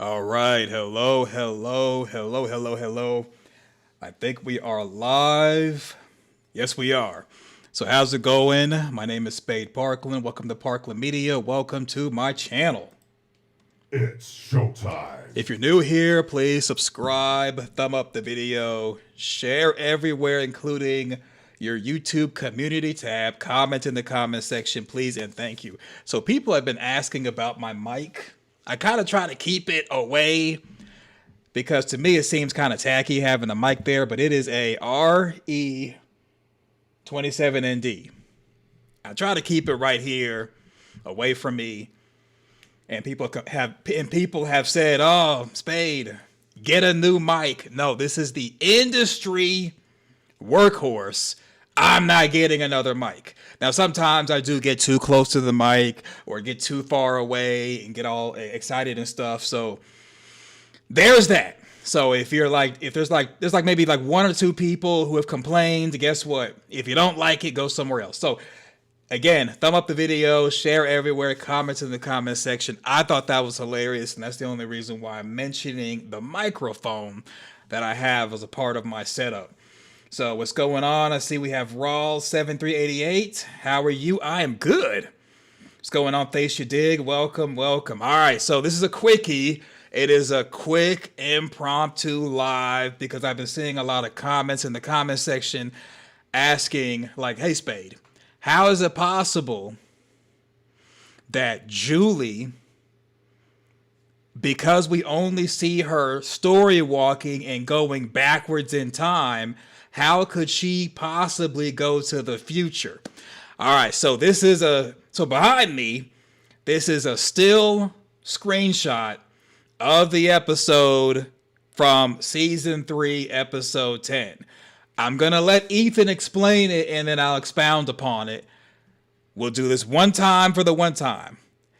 All right. Hello, hello, hello, hello, hello. I think we are live. Yes, we are. So, how's it going? My name is Spade Parkland. Welcome to Parkland Media. Welcome to my channel. It's showtime. If you're new here, please subscribe, thumb up the video, share everywhere, including your YouTube community tab, comment in the comment section, please, and thank you. So, people have been asking about my mic. I kind of try to keep it away because to me it seems kind of tacky having a mic there, but it is a RE27ND. I try to keep it right here away from me, and people have said, "Oh, Spade, get a new mic." No, this is the industry workhorse. I'm not getting another mic. Now, sometimes I do get too close to the mic or get too far away and get all excited and stuff. So there's that. So if there's maybe like one or two people who have complained, guess what? If you don't like it, go somewhere else. So again, thumb up the video, share everywhere, comments in the comment section. I thought that was hilarious, and that's the only reason why I'm mentioning the microphone that I have as a part of my setup. So what's going on? I see we have Raw7388. How are you? I am good. What's going on, Face You Dig? Welcome, welcome. All right, so this is a quickie. It is a quick impromptu live because I've been seeing a lot of comments in the comment section asking, like, hey, Spade, how is it possible that Julie, because we only see her story walking and going backwards in time, how could she possibly go to the future? All right, so behind me, this is a still screenshot of the episode from season 3, episode 10. I'm going to let Ethan explain it and then I'll expound upon it. We'll do this one time for the one time.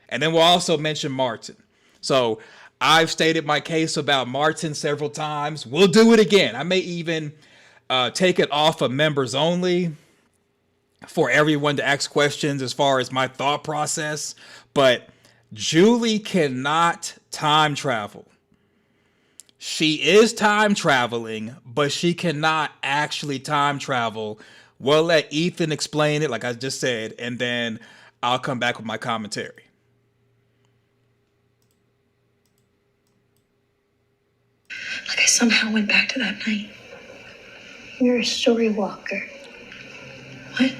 And then we'll also mention Martin. So I've stated my case about Martin several times. We'll do it again. I may even take it off of members only for everyone to ask questions as far as my thought process. But Julie cannot time travel. She is time traveling, but she cannot actually time travel. We'll let Ethan explain it, like I just said, and then I'll come back with my commentary. Like I somehow went back to that night. You're a story walker. What?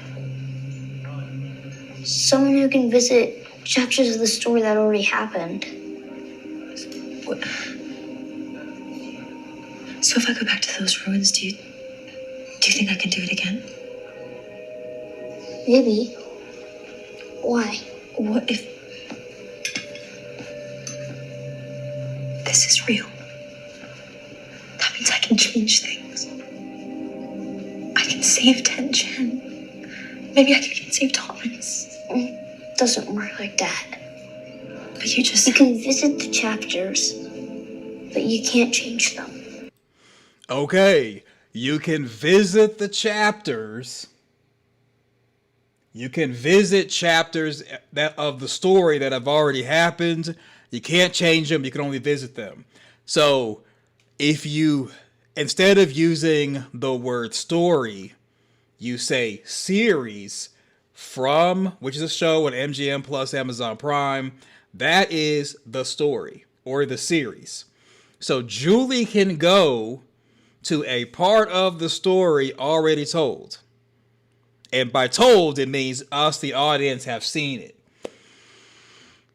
Someone who can visit chapters of the story that already happened. What? So if I go back to those ruins, do you think I can do it again? Maybe. Why? What if this is real? That means I can change things. I can save Ten-Chen. Maybe I can even save Thomas. It doesn't work like that. But you just... You can visit the chapters, but you can't change them. Okay, you can visit the chapters. You can visit chapters of the story that have already happened. You can't change them. You can only visit them. So if you, instead of using the word story, you say series from, which is a show on MGM Plus, Amazon Prime, that is the story or the series. So Julie can go to a part of the story already told. And by told, it means us, the audience, have seen it.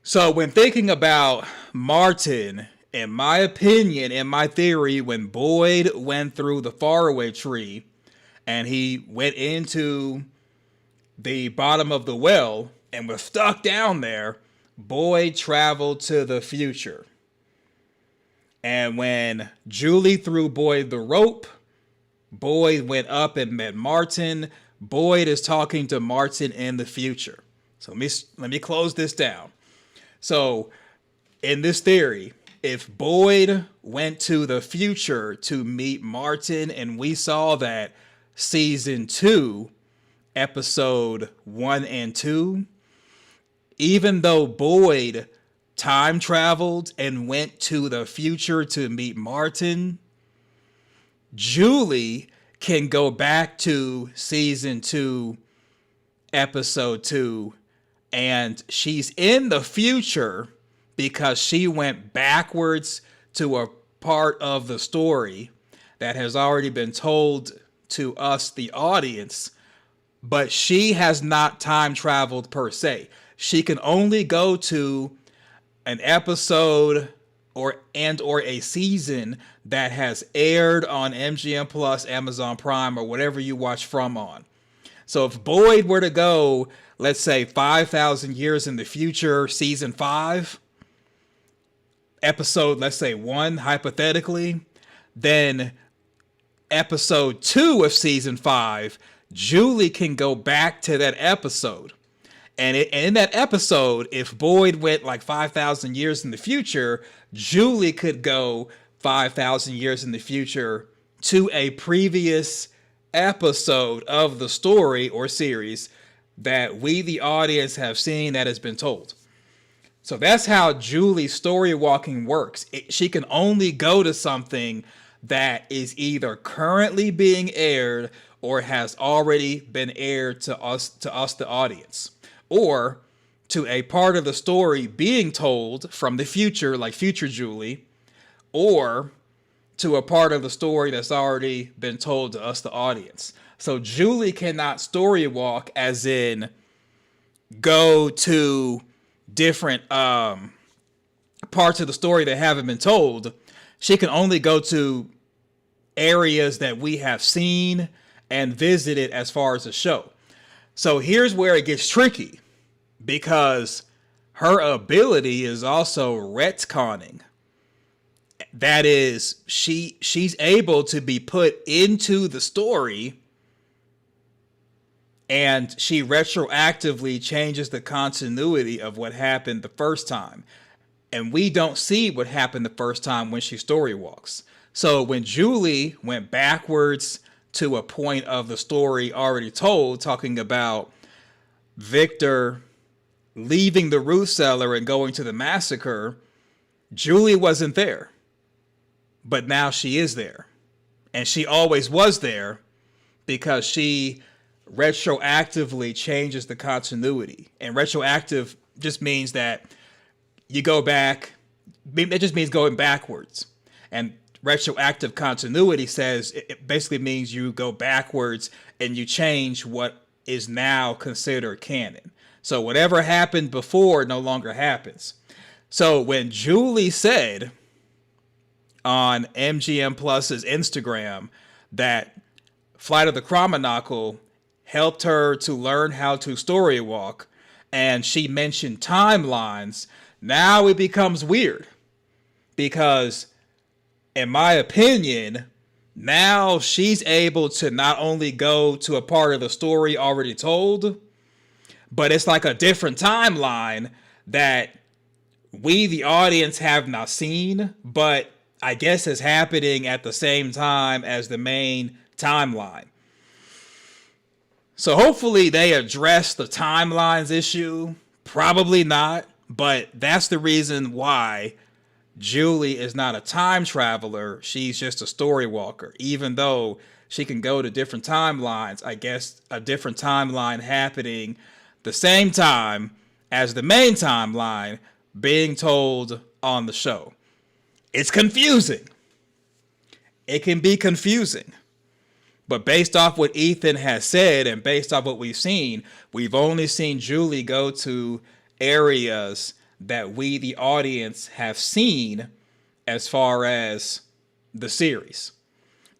So when thinking about Martin, in my opinion, in my theory, when Boyd went through the faraway tree and he went into the bottom of the well and was stuck down there, Boyd traveled to the future. And when Julie threw Boyd the rope, Boyd went up and met Martin. Boyd is talking to Martin in the future. So let me close this down. So in this theory, if Boyd went to the future to meet Martin, and we saw that season 2, episode 1 and 2, even though Boyd time traveled and went to the future to meet Martin, Julie can go back to season 2, episode 2, and she's in the future because she went backwards to a part of the story that has already been told to us, the audience, but she has not time traveled per se. She can only go to an episode or a season that has aired on MGM Plus, Amazon Prime, or whatever you watch from on. So if Boyd were to go, let's say 5,000 years in the future, season 5, episode, let's say 1, hypothetically, then episode 2 of season 5, Julie can go back to that episode. And in that episode, if Boyd went like 5,000 years in the future, Julie could go 5,000 years in the future to a previous episode of the story or series that we, the audience, have seen that has been told. So that's how Julie's story walking works. She can only go to something that is either currently being aired or has already been aired to us, the audience, or to a part of the story being told from the future, like future Julie, or to a part of the story that's already been told to us, the audience. So Julie cannot story walk as in go to different parts of the story that haven't been told. She can only go to areas that we have seen and visited as far as the show. So here's where it gets tricky, because her ability is also retconning. That is, she's able to be put into the story and she retroactively changes the continuity of what happened the first time. And we don't see what happened the first time when she story walks. So when Julie went backwards to a point of the story already told, talking about Victor leaving the root cellar and going to the massacre, Julie wasn't there. But now she is there. And she always was there because she retroactively changes the continuity. And retroactive just means that you go back. It just means going backwards. And retroactive continuity says it basically means you go backwards and you change what is now considered canon. So whatever happened before no longer happens. So when Julie said on MGM Plus's Instagram that Flight of the Chromonacle helped her to learn how to story walk, and she mentioned timelines, now it becomes weird. Because in my opinion, now she's able to not only go to a part of the story already told, but it's like a different timeline that we, the audience, have not seen, but I guess is happening at the same time as the main timeline. So hopefully they address the timelines issue. Probably not, but that's the reason why Julie is not a time traveler. She's just a story walker. Even though she can go to different timelines, I guess a different timeline happening the same time as the main timeline being told on the show. It's confusing. It can be confusing. But based off what Ethan has said and based off what we've seen, we've only seen Julie go to areas that we, the audience, have seen as far as the series.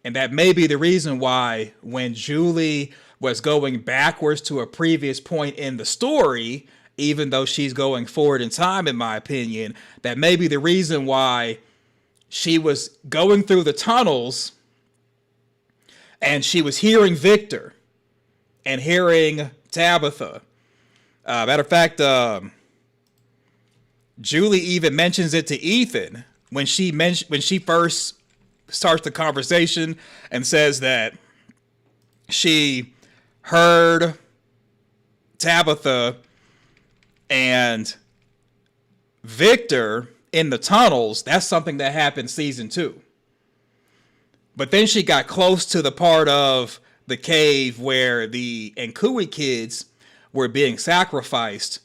And that may be the reason why when Julie was going backwards to a previous point in the story, even though she's going forward in time, in my opinion, that may be the reason why she was going through the tunnels and she was hearing Victor and hearing Tabitha. Matter of fact, Julie even mentions it to Ethan when she first starts the conversation and says that she heard Tabitha and Victor in the tunnels, that's something that happened season 2. But then she got close to the part of the cave where the Nkui kids were being sacrificed.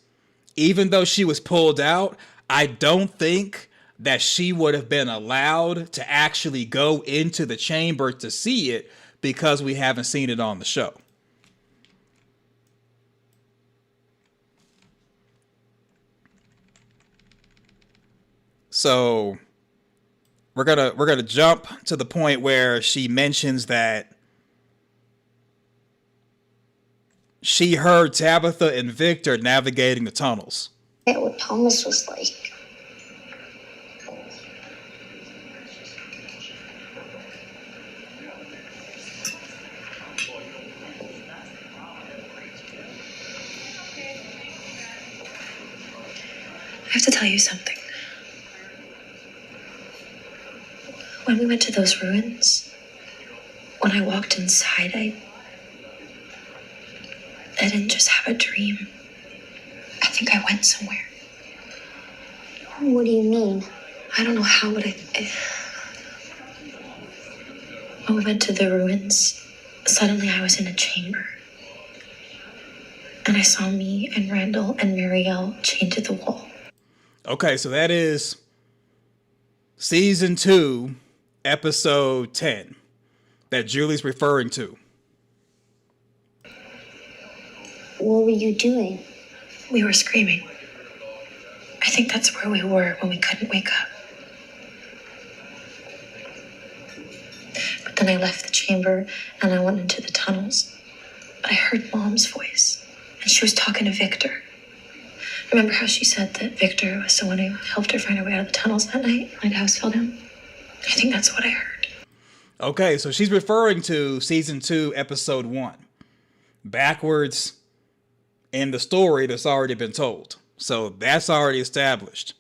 Even though she was pulled out, I don't think that she would have been allowed to actually go into the chamber to see it because we haven't seen it on the show. So we're gonna jump to the point where she mentions that she heard Tabitha and Victor navigating the tunnels. Yeah, what Thomas was like. I have to tell you something. When we went to those ruins, when I walked inside, I didn't just have a dream. I think I went somewhere. What do you mean? I don't know how, but when we went to the ruins, suddenly I was in a chamber. And I saw me and Randall and Marielle chained to the wall. Okay, so that is season 2, episode 10 that Julie's referring to. What were you doing? We were screaming. I think that's where we were when we couldn't wake up. But then I left the chamber and I went into the tunnels. But I heard Mom's voice, and she was talking to Victor. Remember how she said that Victor was the one who helped her find her way out of the tunnels that night when the house fell down? I think that's what I heard. Okay, so she's referring to season 2, episode 1. Backwards in the story that's already been told. So that's already established.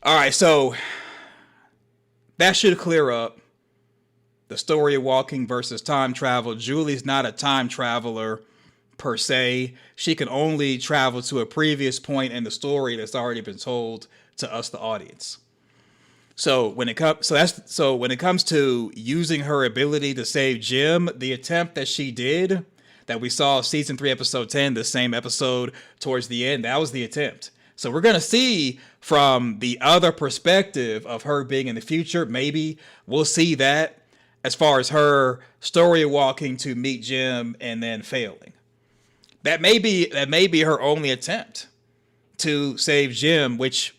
All right, so that should clear up the story of walking versus time travel. Julie's not a time traveler per se. She can only travel to a previous point in the story that's already been told to us, the audience. So when it comes to using her ability to save Jim, the attempt that she did, that we saw season 3, episode 10, the same episode towards the end, that was the attempt. So we're going to see from the other perspective of her being in the future. Maybe we'll see that as far as her story walking to meet Jim and then failing. That may be her only attempt to save Jim, which,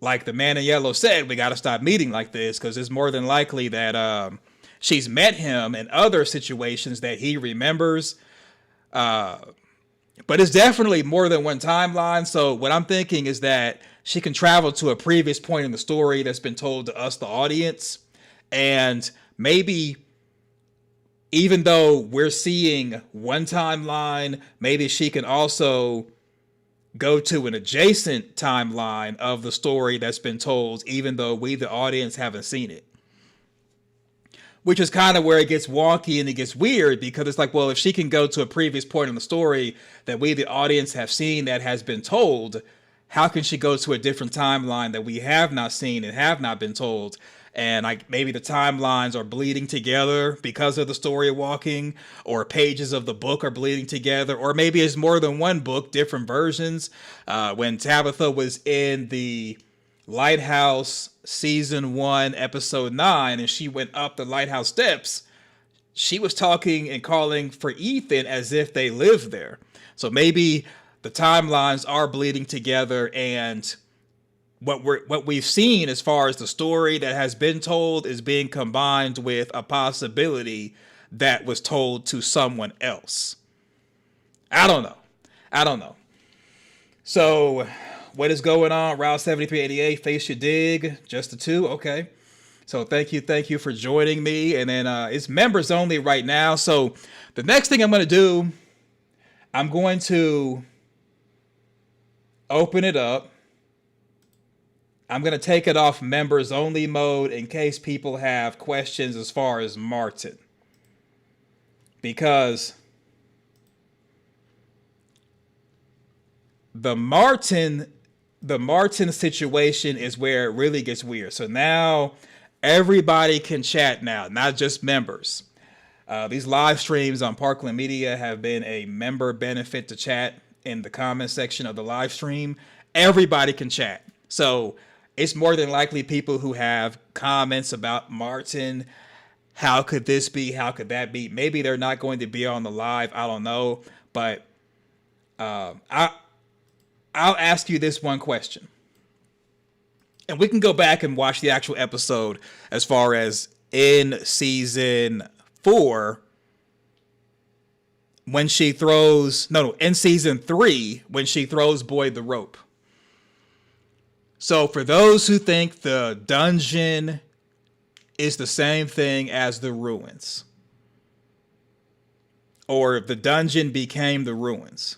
like the man in yellow said, we got to stop meeting like this, because it's more than likely that she's met him in other situations that he remembers. But it's definitely more than one timeline. So what I'm thinking is that she can travel to a previous point in the story that's been told to us, the audience. And maybe, even though we're seeing one timeline, maybe she can also go to an adjacent timeline of the story that's been told, even though we, the audience, haven't seen it. Which is kind of where it gets wonky and it gets weird, because it's like, well, if she can go to a previous point in the story that we, the audience, have seen that has been told, how can she go to a different timeline that we have not seen and have not been told? And like maybe the timelines are bleeding together because of the story of walking, or pages of the book are bleeding together, or maybe it's more than one book, different versions. When Tabitha was in the Lighthouse season 1, episode 9, and she went up the lighthouse steps, she was talking and calling for Ethan as if they lived there. So maybe the timelines are bleeding together, and what we've seen as far as the story that has been told is being combined with a possibility that was told to someone else. I don't know. So what is going on? Route 7388, Face Your Dig, just the 2. Okay. So thank you for joining me. And then it's members only right now. So the next thing I'm going to do, I'm going to open it up. I'm going to take it off members only mode in case people have questions as far as Martin. Because the Martin situation is where it really gets weird. So now everybody can chat now, not just members. These live streams on Parkland Media have been a member benefit to chat in the comment section of the live stream. Everybody can chat. So it's more than likely people who have comments about Martin. How could this be? How could that be? Maybe they're not going to be on the live. I don't know. But I'll ask you this one question. And we can go back and watch the actual episode as far as in season 4 when she throws, in season 3 when she throws Boyd the rope. So for those who think the dungeon is the same thing as the ruins, or the dungeon became the ruins,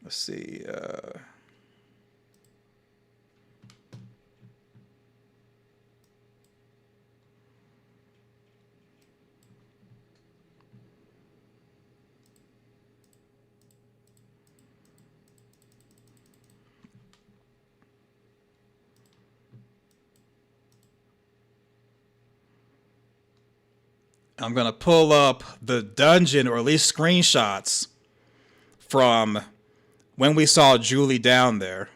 let's see. I'm going to pull up the dungeon, or at least screenshots from when we saw Julie down there.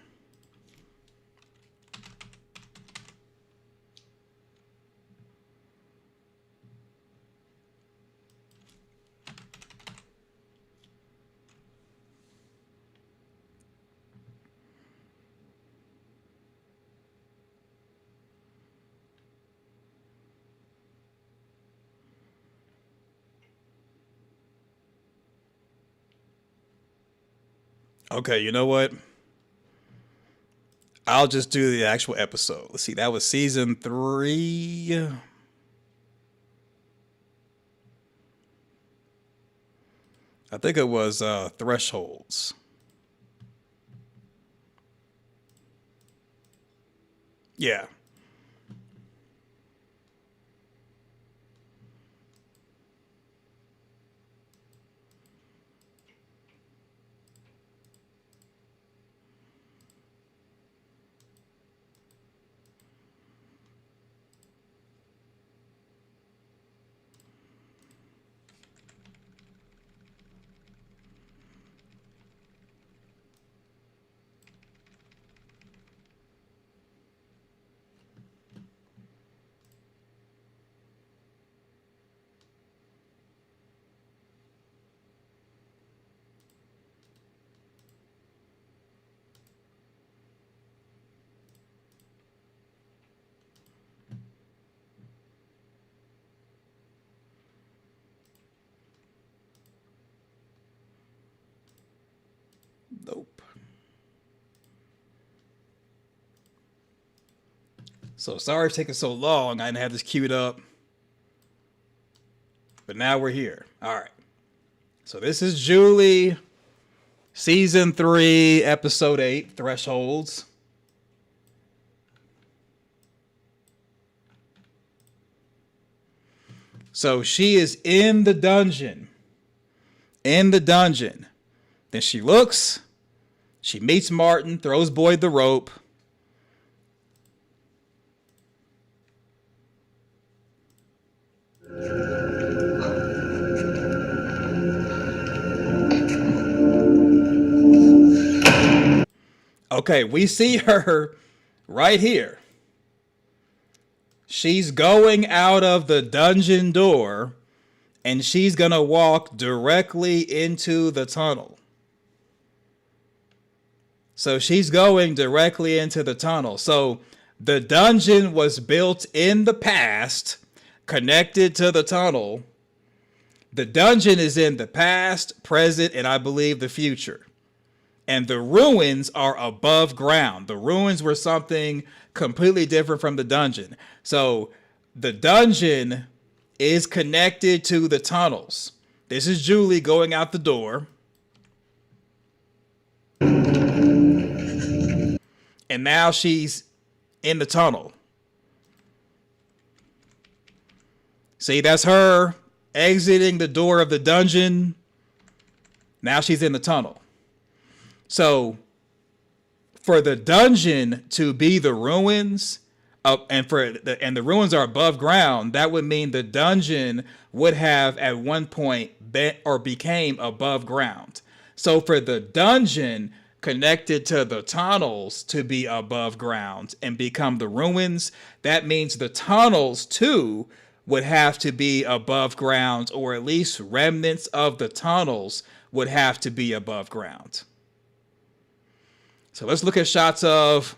Okay, you know what? I'll just do the actual episode. Let's see, that was season 3. I think it was Thresholds. Yeah. Nope. So sorry it's taking so long. I didn't have this queued up. But now we're here. All right. So this is Julie, season 3, episode 8, Thresholds. So she is in the dungeon. In the dungeon. Then she looks. She meets Martin, throws Boyd the rope. Okay, we see her right here. She's going out of the dungeon door, and she's going to walk directly into the tunnel. So she's going directly into the tunnel. So the dungeon was built in the past, connected to the tunnel. The dungeon is in the past, present, and I believe the future. And the ruins are above ground. The ruins were something completely different from the dungeon. So the dungeon is connected to the tunnels. This is Julie going out the door. And now she's in the tunnel. See, that's her exiting the door of the dungeon. Now she's in the tunnel. So for the dungeon to be the ruins, and the ruins are above ground, that would mean the dungeon would have at one point been or became above ground. So for the dungeon connected to the tunnels to be above ground and become the ruins, that means the tunnels too would have to be above ground, or at least remnants of the tunnels would have to be above ground. So let's look at shots of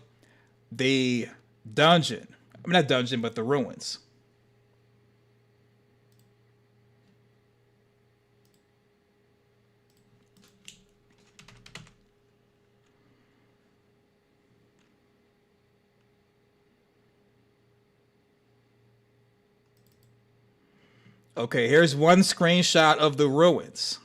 the dungeon. I mean, not dungeon, but the ruins. Okay, here's one screenshot of the ruins.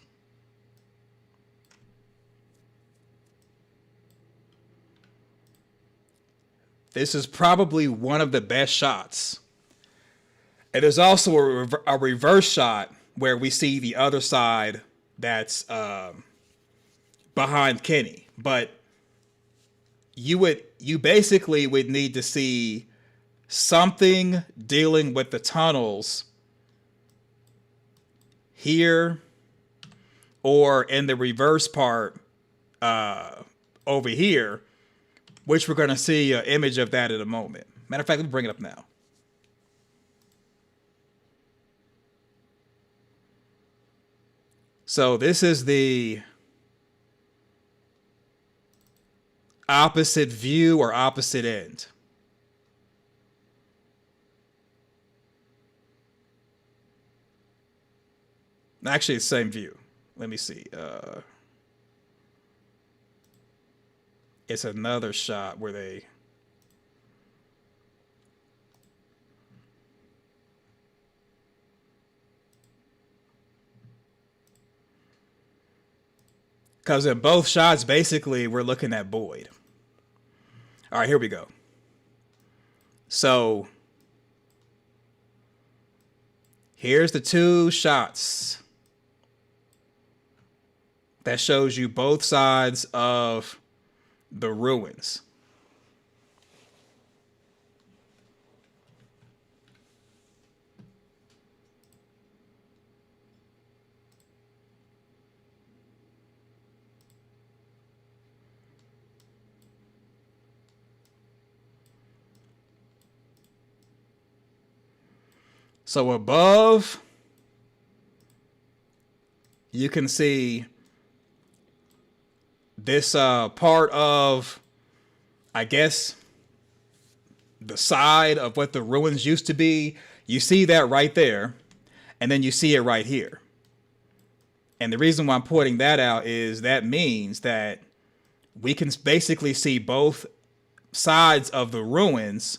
This is probably one of the best shots. And there's also a reverse shot where we see the other side that's behind Kenny. But you basically would need to see something dealing with the tunnels here, or in the reverse part over here, which we're going to see an image of that in a moment. Matter of fact, let me bring it up now. So this is the opposite view or opposite end. Actually, it's the same view. Let me see. It's another shot where they... Because in both shots, basically, we're looking at Boyd. All right, here we go. So here's the two shots that shows you both sides of the ruins. So above, you can see this part of, I guess, the side of what the ruins used to be. You see that right there, and then you see it right here. And the reason why I'm pointing that out is that means that we can basically see both sides of the ruins.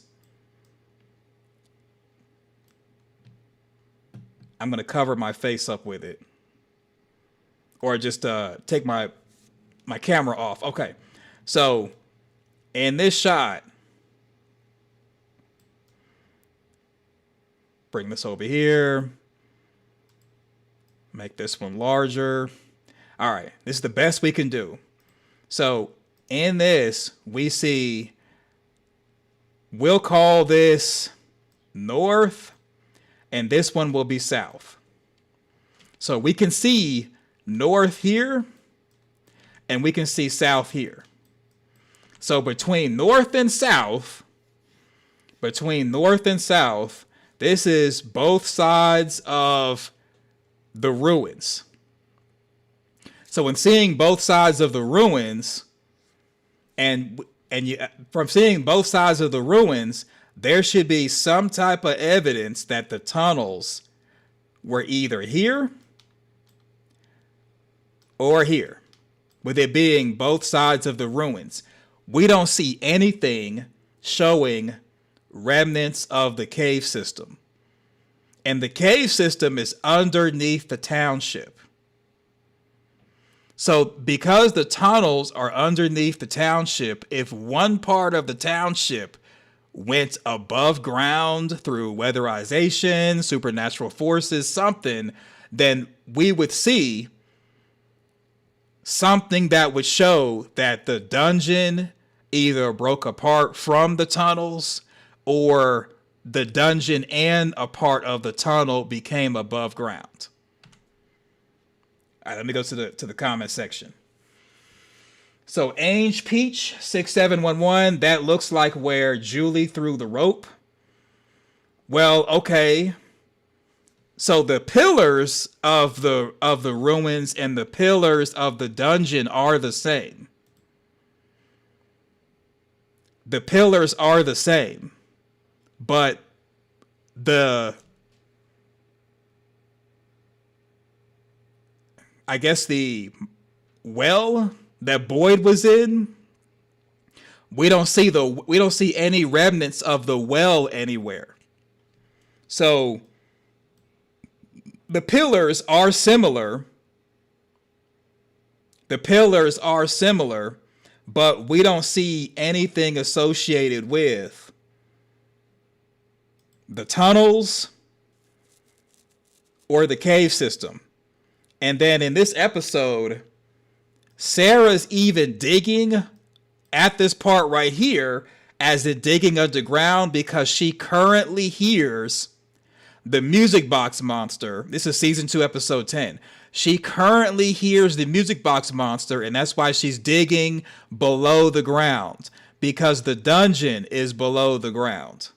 I'm going to cover my face up with it, or just take my camera off. Okay, so in this shot, bring this over here, make this one larger. All right, this is the best we can do. So in this, we see, we'll call this north, and this one will be south. So we can see north here, and we can see south here. So between north and south, this is both sides of the ruins. So when seeing both sides of the ruins, from seeing both sides of the ruins, there should be some type of evidence that the tunnels were either here or here, with it being both sides of the ruins. We don't see anything showing remnants of the cave system. And the cave system is underneath the township. So because the tunnels are underneath the township, if one part of the township went above ground through weatherization, supernatural forces, something, then we would see something that would show that the dungeon either broke apart from the tunnels or the dungeon and a part of the tunnel became above ground. All right, let me go to the comment section. So Ange Peach 6711, that looks like where Julie threw the rope. Well, okay. So the pillars of the ruins and the pillars of the dungeon are the same. The pillars are the same. But I guess the well that Boyd was in, we don't see any remnants of the well anywhere. So the pillars are similar. But we don't see anything associated with the tunnels or the cave system. And then in this episode, Sarah's even digging at this part right here as it digging underground because she currently hears the music box monster. This is season 2, episode 10. She currently hears the music box monster, and that's why she's digging below the ground, because the dungeon is below the ground.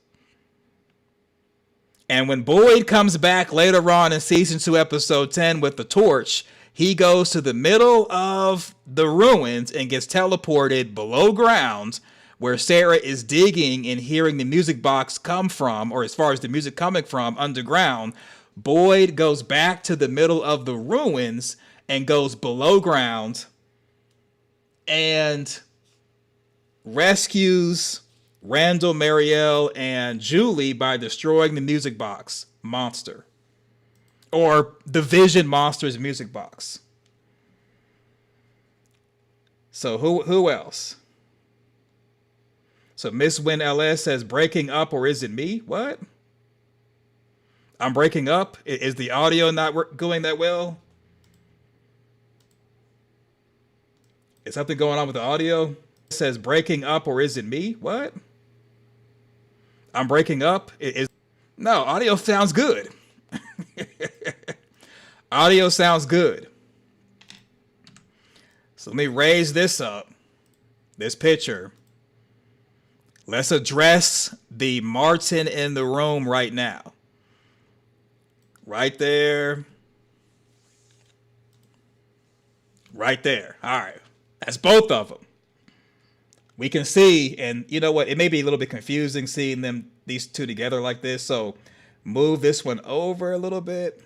And when Boyd comes back later on in season 2, episode 10 with the torch, he goes to the middle of the ruins and gets teleported below ground where Sarah is digging and hearing the music box come from, or as far as the music coming from, underground. Boyd goes back to the middle of the ruins and goes below ground and rescues Randall, Marielle, and Julie by destroying the music box monster. Or the Vision Monster's music box. So who else? So Miss Win LS says, breaking up, or is it me? What? I'm breaking up? Is the audio not going that well? Is something going on with the audio? It says breaking up, or is it me? What? I'm breaking up? No, audio sounds good. Audio sounds good. So let me raise this up. This picture. Let's address the Martin in the room right now. Right there. Right there. All right. That's both of them. We can see, and you know what? It may be a little bit confusing seeing these two together like this. So move this one over a little bit.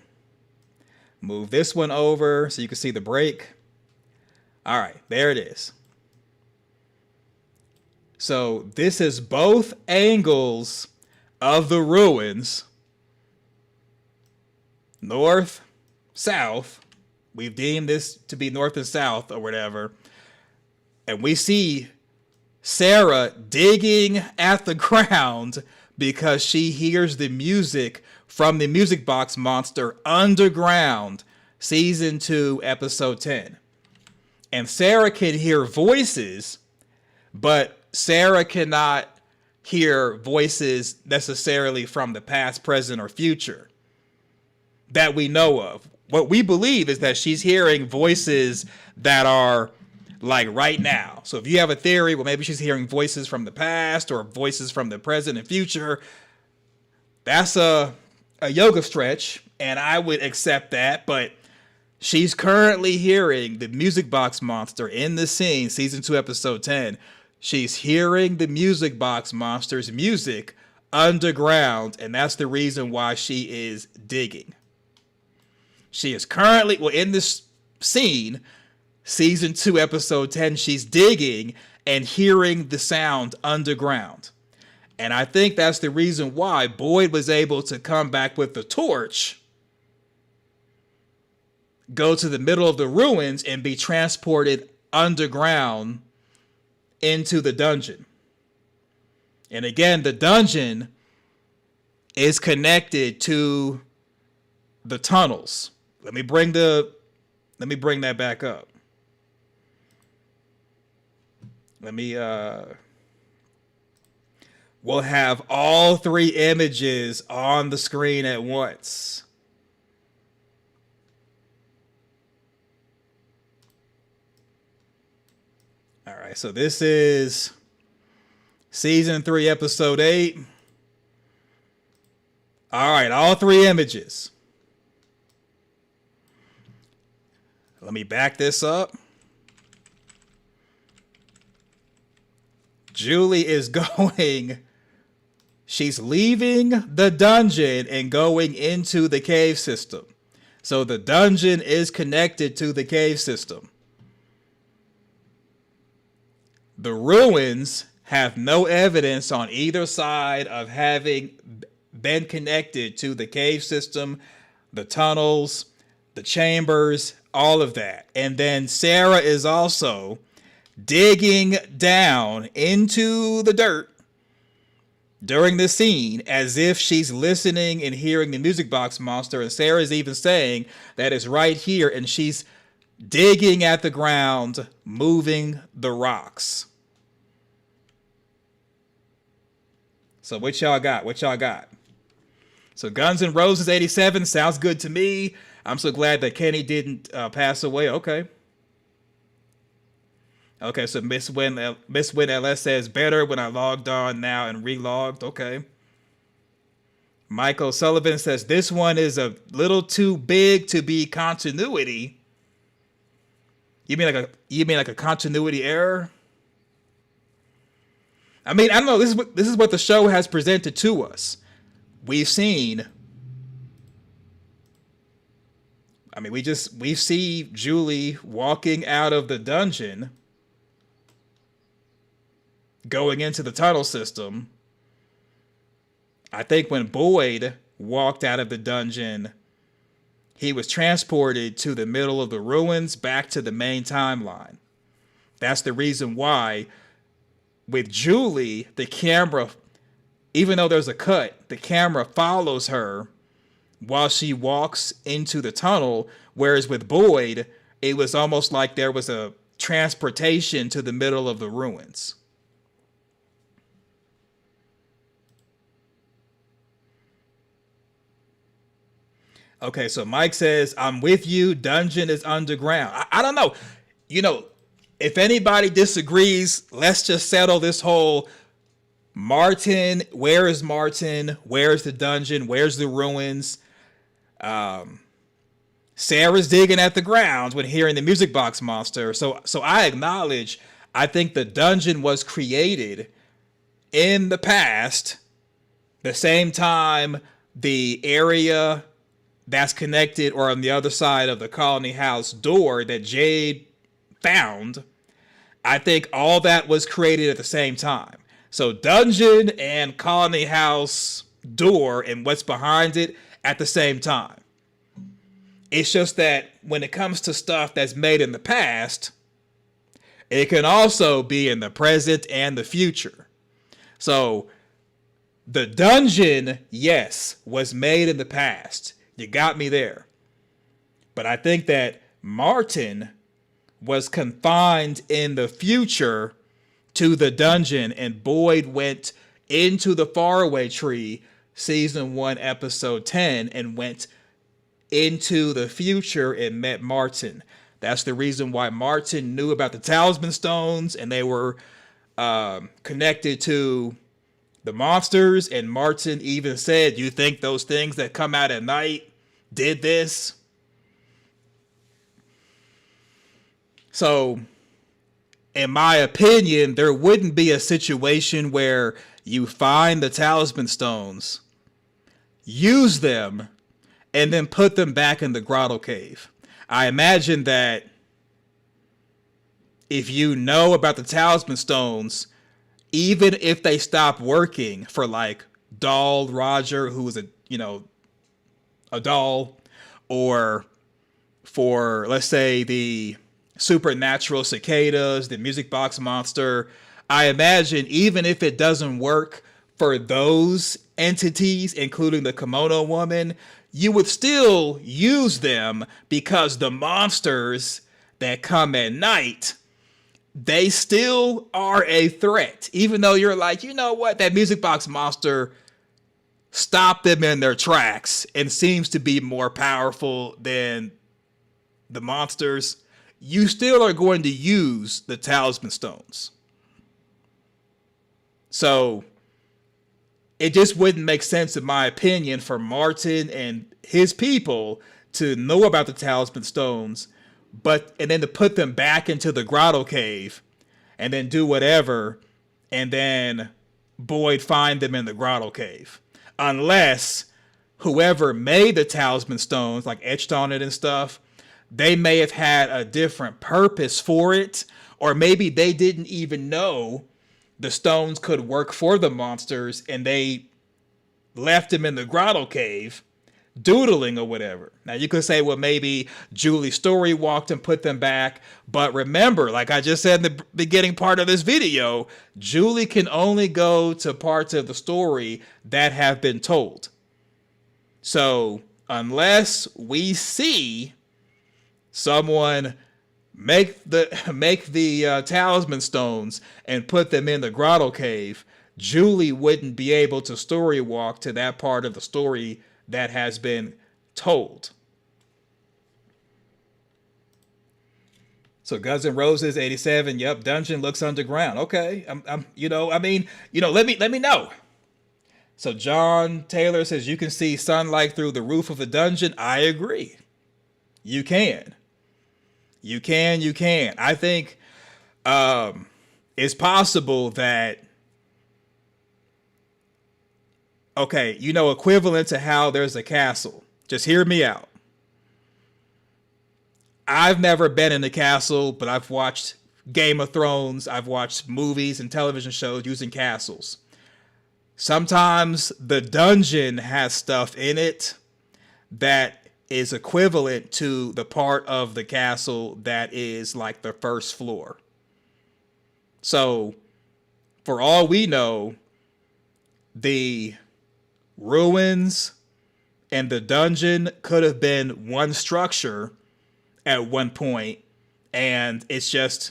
Move this one over so you can see the break. All right. There it is. So this is both angles of the ruins. North, south. We've deemed this to be north and south or whatever. And we see Sarah digging at the ground because she hears the music from the music box monster underground, season 2, episode 10. And Sarah can hear voices, but Sarah cannot hear voices necessarily from the past, present, or future that we know of. What we believe is that she's hearing voices that are like right now. So if you have a theory, well, maybe she's hearing voices from the past or voices from the present and future. That's a yoga stretch, and I would accept that. But she's currently hearing the music box monster in the scene, season 2, episode 10. She's hearing the music box monster's music underground, and that's the reason why she is digging. She is currently, well, in this scene, season 2, episode 10, she's digging and hearing the sound underground. And I think that's the reason why Boyd was able to come back with the torch, go to the middle of the ruins, and be transported underground into the dungeon. And again, the dungeon is connected to the tunnels. Let me bring that back up. We'll have all three images on the screen at once. All right, so this is season 3, episode 8. All right, all three images. Let me back this up. Julie is going, she's leaving the dungeon and going into the cave system. So the dungeon is connected to the cave system. The ruins have no evidence on either side of having been connected to the cave system, the tunnels, the chambers, all of that. And then Sarah is also digging down into the dirt during the scene as if she's listening and hearing the music box monster. And Sarah's even saying that it's right here, and she's digging at the ground, moving the rocks. So what y'all got? So Guns N' Roses 87 sounds good to me. I'm so glad that Kenny didn't pass away. Okay, so Miss Win LS says better when I logged on now and relogged. Okay. Michael Sullivan says this one is a little too big to be continuity. You mean like a continuity error? I mean, I don't know. This is what the show has presented to us. We've seen. I mean, we see Julie walking out of the dungeon, going into the tunnel system. I think when Boyd walked out of the dungeon, he was transported to the middle of the ruins, back to the main timeline. That's the reason why with Julie, the camera, even though there's a cut, the camera follows her while she walks into the tunnel. Whereas with Boyd, it was almost like there was a transportation to the middle of the ruins. Okay, so Mike says, I'm with you. Dungeon is underground. I don't know. You know, if anybody disagrees, let's just settle this whole Martin. Where is Martin? Where's the dungeon? Where's the ruins? Sarah's digging at the ground when hearing the music box monster. So I acknowledge, I think the dungeon was created in the past, the same time the area that's connected or on the other side of the colony house door that Jade found. I think all that was created at the same time. So dungeon and colony house door and what's behind it at the same time. It's just that when it comes to stuff that's made in the past, it can also be in the present and the future. So the dungeon, yes, was made in the past. You got me there. But I think that Martin was confined in the future to the dungeon, and Boyd went into the faraway tree, season 1, episode 10, and went into the future and met Martin. That's the reason why Martin knew about the talisman stones, and they were connected to the monsters. And Martin even said, you think those things that come out at night did this? So, in my opinion, there wouldn't be a situation where you find the talisman stones, use them, and then put them back in the grotto cave. I imagine that if you know about the talisman stones, even if they stop working for like Doll Roger, who was a doll, or for, let's say, the supernatural cicadas, the music box monster, I imagine even if it doesn't work for those entities, including the kimono woman, you would still use them because the monsters that come at night, they still are a threat. Even though you're like, you know what, that music box monster stopped them in their tracks and seems to be more powerful than the monsters, you still are going to use the talisman stones. So it just wouldn't make sense, in my opinion, for Martin and his people to know about the talisman stones, and then to put them back into the grotto cave and then do whatever, and then Boyd find them in the grotto cave. Unless whoever made the talisman stones, like etched on it and stuff, they may have had a different purpose for it, or maybe they didn't even know the stones could work for the monsters and they left them in the grotto cave doodling or whatever. Now you could say, well, maybe Julie Story walked and put them back, but remember, like I just said in the beginning part of this video, Julie can only go to parts of the story that have been told. So unless we see someone make the talisman stones and put them in the grotto cave, Julie wouldn't be able to story walk to that part of the story that has been told. So Guns N' Roses 87, yep, dungeon looks underground. Okay, let me know. So John Taylor says you can see sunlight through the roof of the dungeon. I agree. You can. I think it's possible that, okay, equivalent to how there's a castle. Just hear me out. I've never been in a castle, but I've watched Game of Thrones. I've watched movies and television shows using castles. Sometimes the dungeon has stuff in it that is equivalent to the part of the castle that is like the first floor. So, for all we know, the ruins and the dungeon could have been one structure at one point, and it's just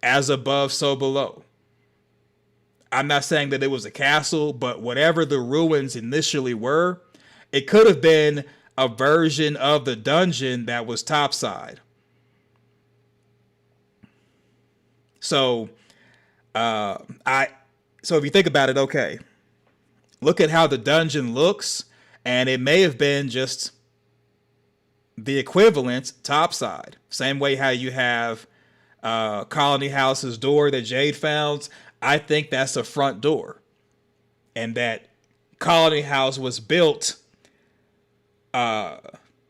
as above, so below. I'm not saying that it was a castle, but whatever the ruins initially were, it could have been a version of the dungeon that was topside. So, so if you think about it, okay, look at how the dungeon looks, and it may have been just the equivalent topside. Same way how you have Colony House's door that Jade found. I think that's a front door, and that Colony House was built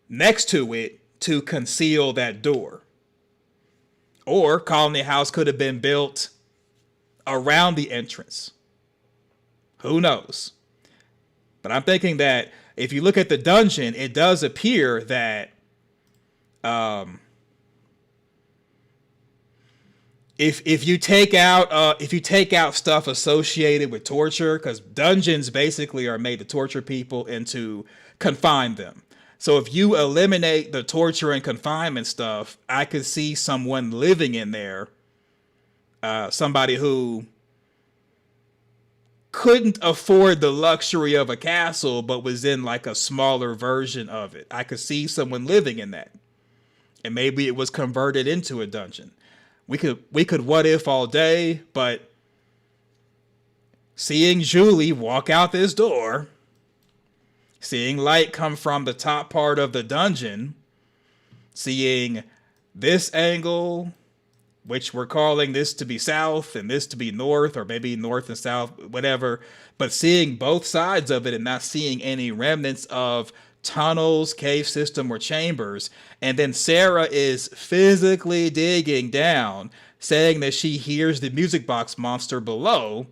next to it to conceal that door. Or Colony House could have been built around the entrance. Who knows? But I'm thinking that if you look at the dungeon, it does appear that if you take out stuff associated with torture, because dungeons basically are made to torture people and to confine them. So if you eliminate the torture and confinement stuff, I could see someone living in there, somebody who couldn't afford the luxury of a castle, but was in like a smaller version of it. I could see someone living in that, and maybe it was converted into a dungeon. We could what if all day, but seeing Julie walk out this door, seeing light come from the top part of the dungeon, seeing this angle, which we're calling this to be south and this to be north, or maybe north and south, whatever, but seeing both sides of it and not seeing any remnants of tunnels, cave system, or chambers. And then Sarah is physically digging down, saying that she hears the music box monster below.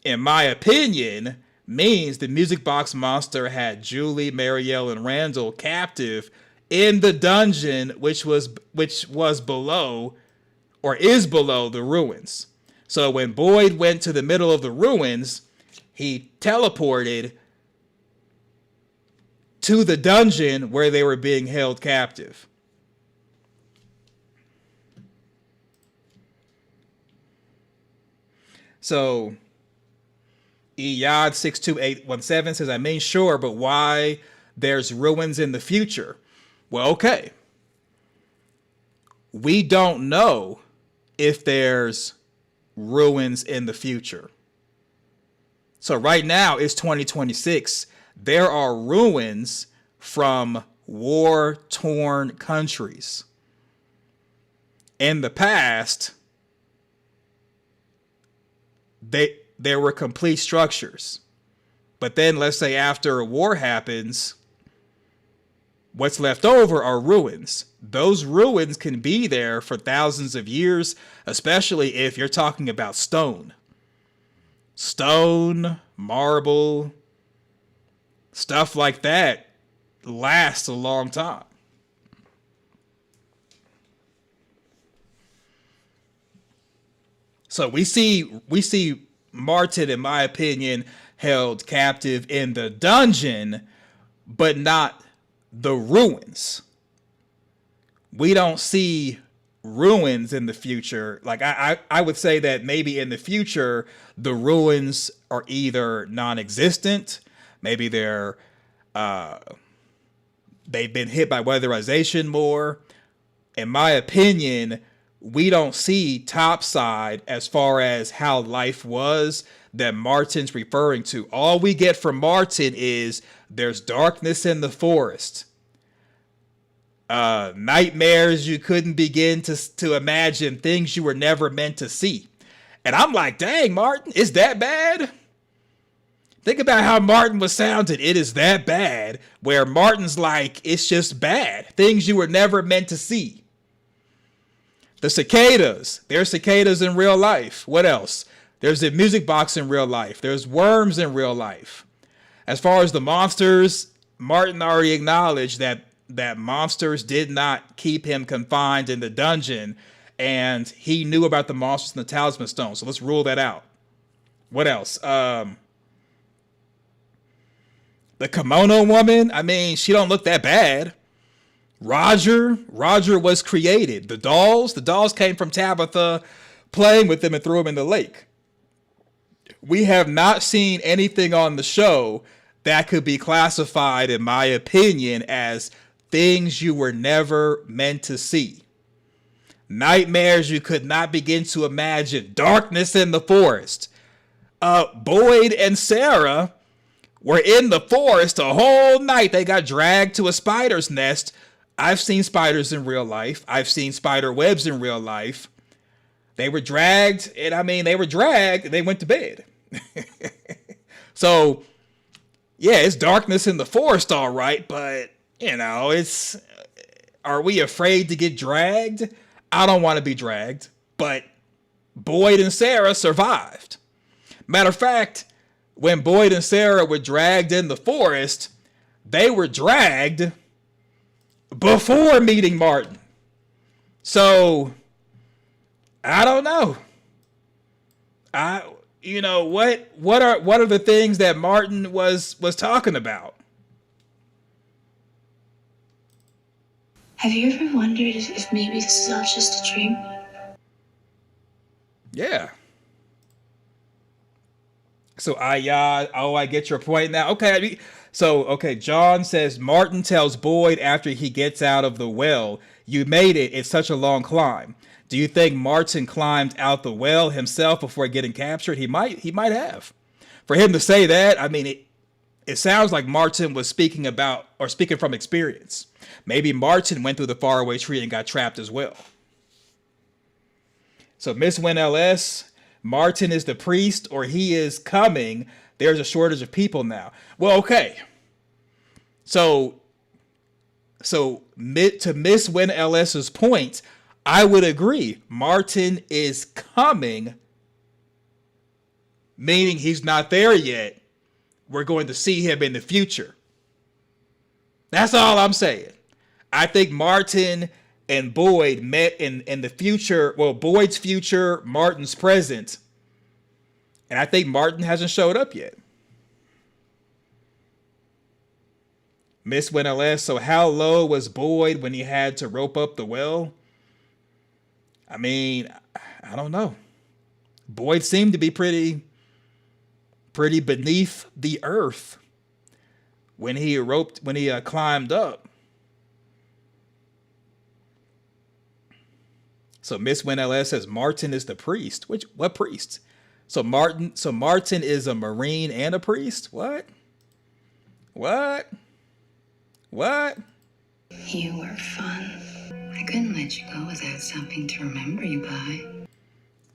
In my opinion, means the music box monster had Julie, Marielle, and Randall captive in the dungeon, which was below or is below the ruins. So when Boyd went to the middle of the ruins, he teleported to the dungeon where they were being held captive. So Iyad62817 says, I mean, sure, but why there's ruins in the future? Well, okay. We don't know if there's ruins in the future. So right now it's 2026. There are ruins from war-torn countries. In the past, there were complete structures. But then let's say after a war happens, what's left over are ruins. Those ruins can be there for thousands of years, especially if you're talking about stone. Stone, marble, stuff like that lasts a long time. So we see Martin, in my opinion, held captive in the dungeon, but not the ruins. We don't see ruins in the future. Like I would say that maybe in the future, the ruins are either non-existent, maybe they've been hit by weatherization more. In my opinion, we don't see topside as far as how life was that Martin's referring to. All we get from Martin is there's darkness in the forest. Nightmares you couldn't begin to imagine, things you were never meant to see. And I'm like, dang, Martin, is that bad? Think about how Martin was sounded. It is that bad, where Martin's like, it's just bad. Things you were never meant to see. The cicadas. There's cicadas in real life. What else? There's a music box in real life. There's worms in real life. As far as the monsters, Martin already acknowledged that monsters did not keep him confined in the dungeon, and he knew about the monsters and the talisman stone. So let's rule that out. What else? The kimono woman, I mean, she don't look that bad. Roger was created. The dolls came from Tabitha playing with them and threw them in the lake. We have not seen anything on the show that could be classified, in my opinion, as things you were never meant to see. Nightmares you could not begin to imagine. Darkness in the forest. Boyd and Sarah were in the forest a whole night. They got dragged to a spider's nest. I've seen spiders in real life. I've seen spider webs in real life. They were dragged, and I mean, they went to bed. So, yeah, it's darkness in the forest, all right, but, you know, are we afraid to get dragged? I don't want to be dragged, but Boyd and Sarah survived. Matter of fact, when Boyd and Sarah were dragged in the forest, they were dragged before meeting Martin. So I don't know. What are the things that Martin was talking about? Have you ever wondered if maybe this is all just a dream? Yeah. So I get your point now. Okay. John says Martin tells Boyd after he gets out of the well, you made it. It's such a long climb. Do you think Martin climbed out the well himself before getting captured? He might have. For him to say that, I mean, it sounds like Martin was speaking from experience. Maybe Martin went through the faraway tree and got trapped as well. So Miss Win LS, Martin is the priest, or he is coming. There's a shortage of people now. Well, okay. So to Miss Win LS's point, I would agree. Martin is coming, meaning he's not there yet. We're going to see him in the future. That's all I'm saying. I think Martin and Boyd met in the future. Well, Boyd's future, Martin's present. And I think Martin hasn't showed up yet. Miss Winaless, so how low was Boyd when he had to rope up the well? I mean, I don't know. Boyd seemed to be pretty beneath the earth when he climbed up. So Miss Winaless says Martin is the priest. What priest? So Martin is a Marine and a priest? What? You were fun. I couldn't let you go without something to remember you by.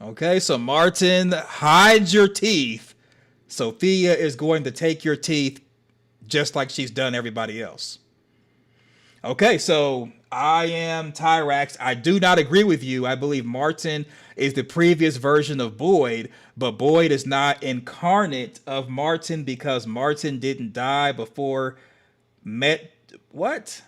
Okay, so Martin, hide your teeth. Sophia is going to take your teeth just like she's done everybody else. Okay, so I am Tyrax. I do not agree with you. I believe Martin is the previous version of Boyd, but Boyd is not incarnate of Martin because Martin didn't die before what?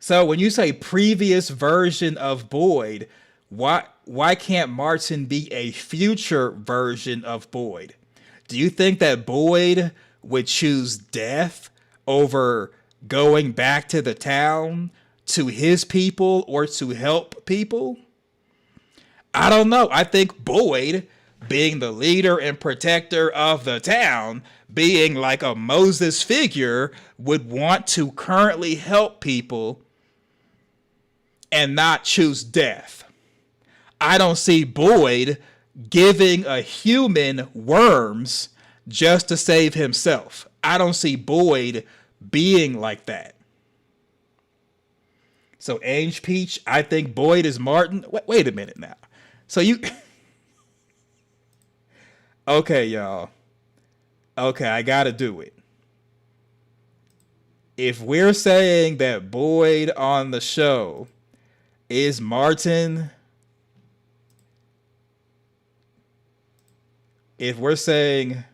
So when you say previous version of Boyd, why can't Martin be a future version of Boyd? Do you think that Boyd would choose death over going back to the town to his people or to help people? I don't know. I think Boyd, being the leader and protector of the town, being like a Moses figure, would want to currently help people and not choose death. I don't see Boyd giving a human worms just to save himself. I don't see Boyd being like that. So Ange Peach, I think Boyd is Martin. Wait a minute now. So you... Okay, y'all. Okay, I gotta do it. If we're saying that Boyd on the show is Martin, if we're saying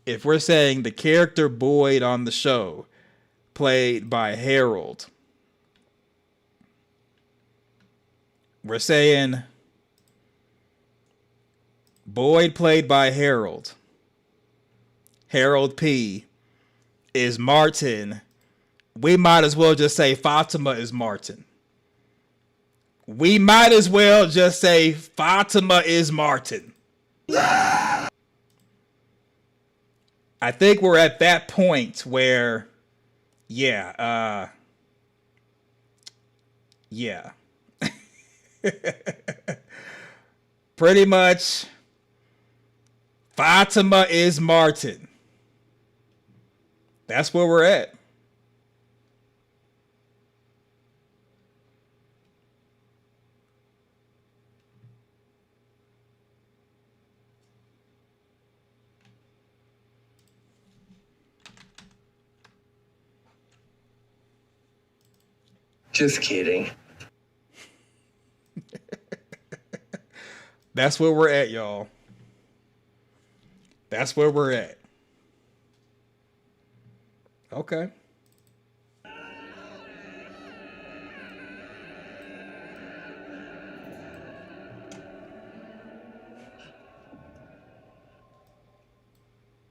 the character Boyd on the show played by Harold, we're saying Boyd played by Harold P is Martin, we might as well just say Fatima is Martin. We might as well just say Fatima is Martin. I think we're at that point where, yeah. Pretty much, Fatima is Martin. That's where we're at. Just kidding. That's where we're at, y'all. That's where we're at. Okay.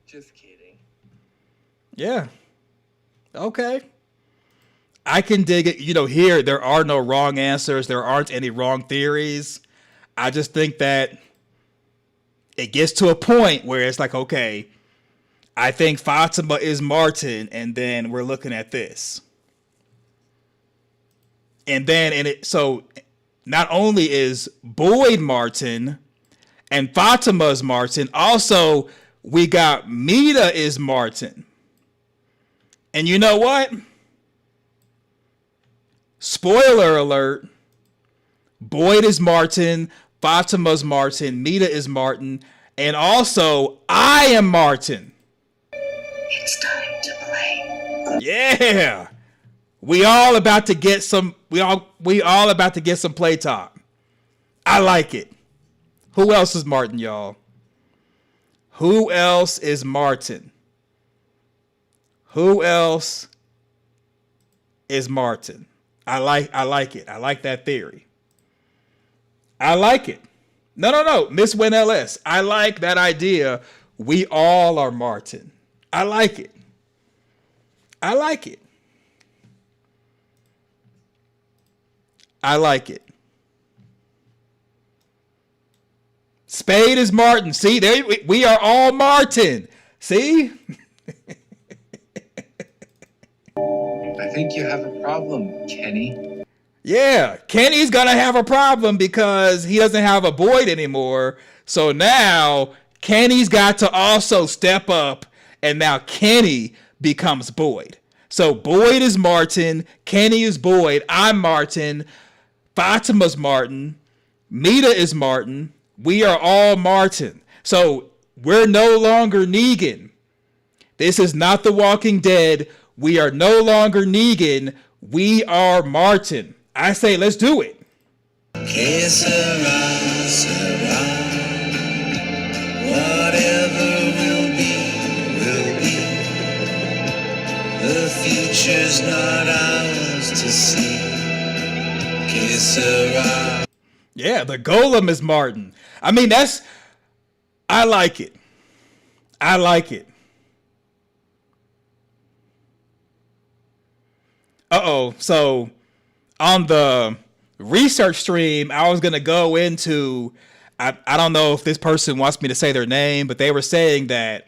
Just kidding. Yeah. Okay. I can dig it. You know, here, there are no wrong answers. There aren't any wrong theories. I just think that it gets to a point where it's like, okay, I think Fatima is Martin, and then we're looking at this. And then, so not only is Boyd Martin and Fatima's Martin, also we got Mita is Martin. And you know what? Spoiler alert. Boyd is Martin, Fatima's Martin, Mita is Martin, and also I am Martin. It's time to play. Yeah. We all about to get some about to get some play time. I like it. Who else is Martin, y'all? Who else is Martin? Who else is Martin. I like it. I like that theory. I like it. No. Miss Win LS. I like that idea. We all are Martin. I like it. I like it. I like it. Spade is Martin. See, there we are all Martin. See? I think you have a problem, Kenny. Yeah, Kenny's gonna have a problem because he doesn't have a Boyd anymore. So now Kenny's got to also step up, and now Kenny becomes Boyd. So Boyd is Martin, Kenny is Boyd, I'm Martin, Fatima's Martin, Mita is Martin. We are all Martin. So we're no longer Negan. This is not The Walking Dead. We are no longer Negan. We are Martin. I say, let's do it. Que sera, sera. Whatever will be. The future's not ours to see. Que sera. Yeah, the Golem is Martin. I mean, I like it. I like it. So on the research stream, I was going to go into, I don't know if this person wants me to say their name, but they were saying that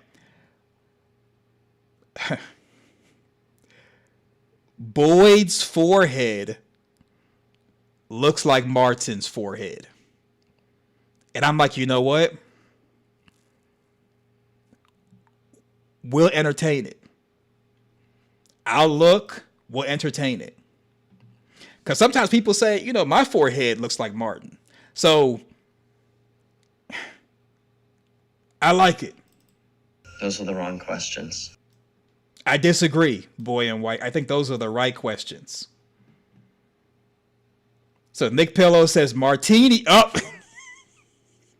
Boyd's forehead looks like Martin's forehead. And I'm like, you know what? We'll entertain it. We'll entertain it. Because sometimes people say, you know, my forehead looks like Martin. So I like it. Those are the wrong questions. I disagree, Boy and White. I think those are the right questions. So Nick Pillow says Martini up.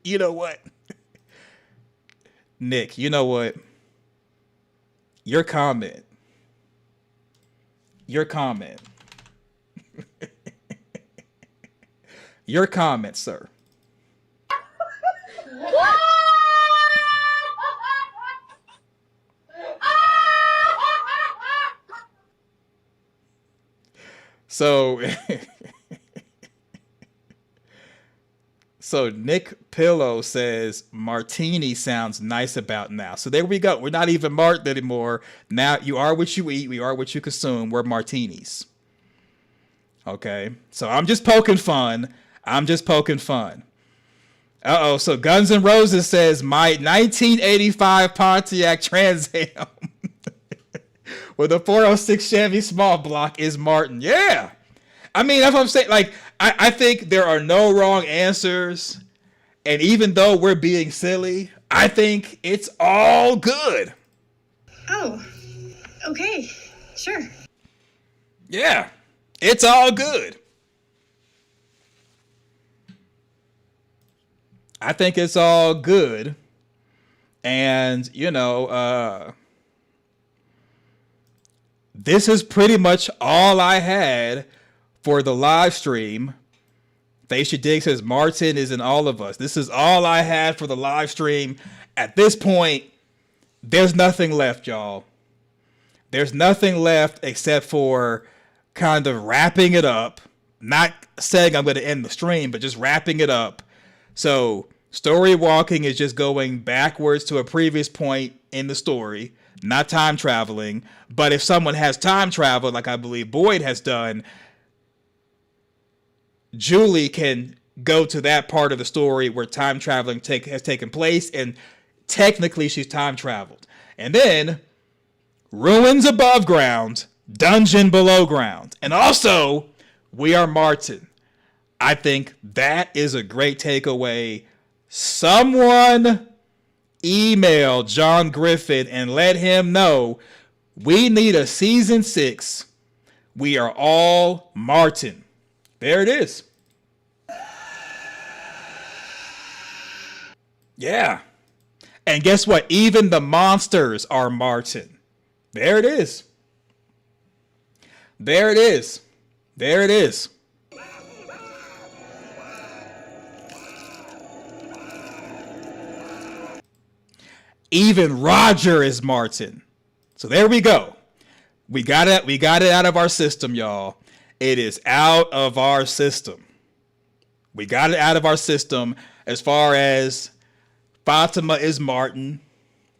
You know what? Nick, you know what? Your comment. Your comment, sir. So, so Nick Pillow says Martini sounds nice about now. So there we go. We're not even Martin anymore. Now you are what you eat. We are what you consume. We're martinis. Okay. So I'm just poking fun. So Guns N' Roses says my 1985 Pontiac Trans Am with a 406 Chevy small block is Martin. Yeah. I mean, that's what I'm saying. Like, I think there are no wrong answers. And even though we're being silly, I think it's all good. Oh, okay. Sure. Yeah, it's all good. I think it's all good. And, you know, this is pretty much all I had for the live stream. Thacia Diggs says Martin is in all of us. This is all I had for the live stream. At this point, there's nothing left, y'all. There's nothing left except for kind of wrapping it up. Not saying I'm going to end the stream, but just wrapping it up. So story walking is just going backwards to a previous point in the story, not time traveling. But if someone has time travel, like I believe Boyd has done, Julie can go to that part of the story where time traveling has taken place, and technically she's time traveled. And then ruins above ground, dungeon below ground. And also, we are Martin. I think that is a great takeaway. Someone email John Griffin and let him know we need a season 6. We are all Martin. There it is. Yeah. And guess what? Even the monsters are Martin. There it is. There it is. There it is. Even Roger is Martin. So there we go. We got it. We got it out of our system, y'all. It is out of our system. We got it out of our system as far as Fatima is Martin,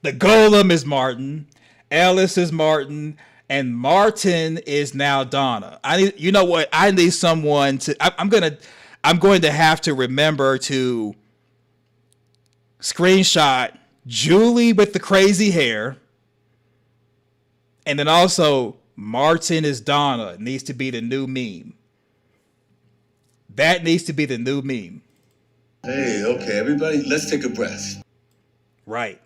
the Golem is Martin, Ellis is Martin, and Martin is now Donna. You know what? I need someone to. I'm going to have to remember to screenshot Julie with the crazy hair, and then also Martin is Donna. It needs to be the new meme. That needs to be the new meme. Hey, okay, everybody, let's take a breath. Right.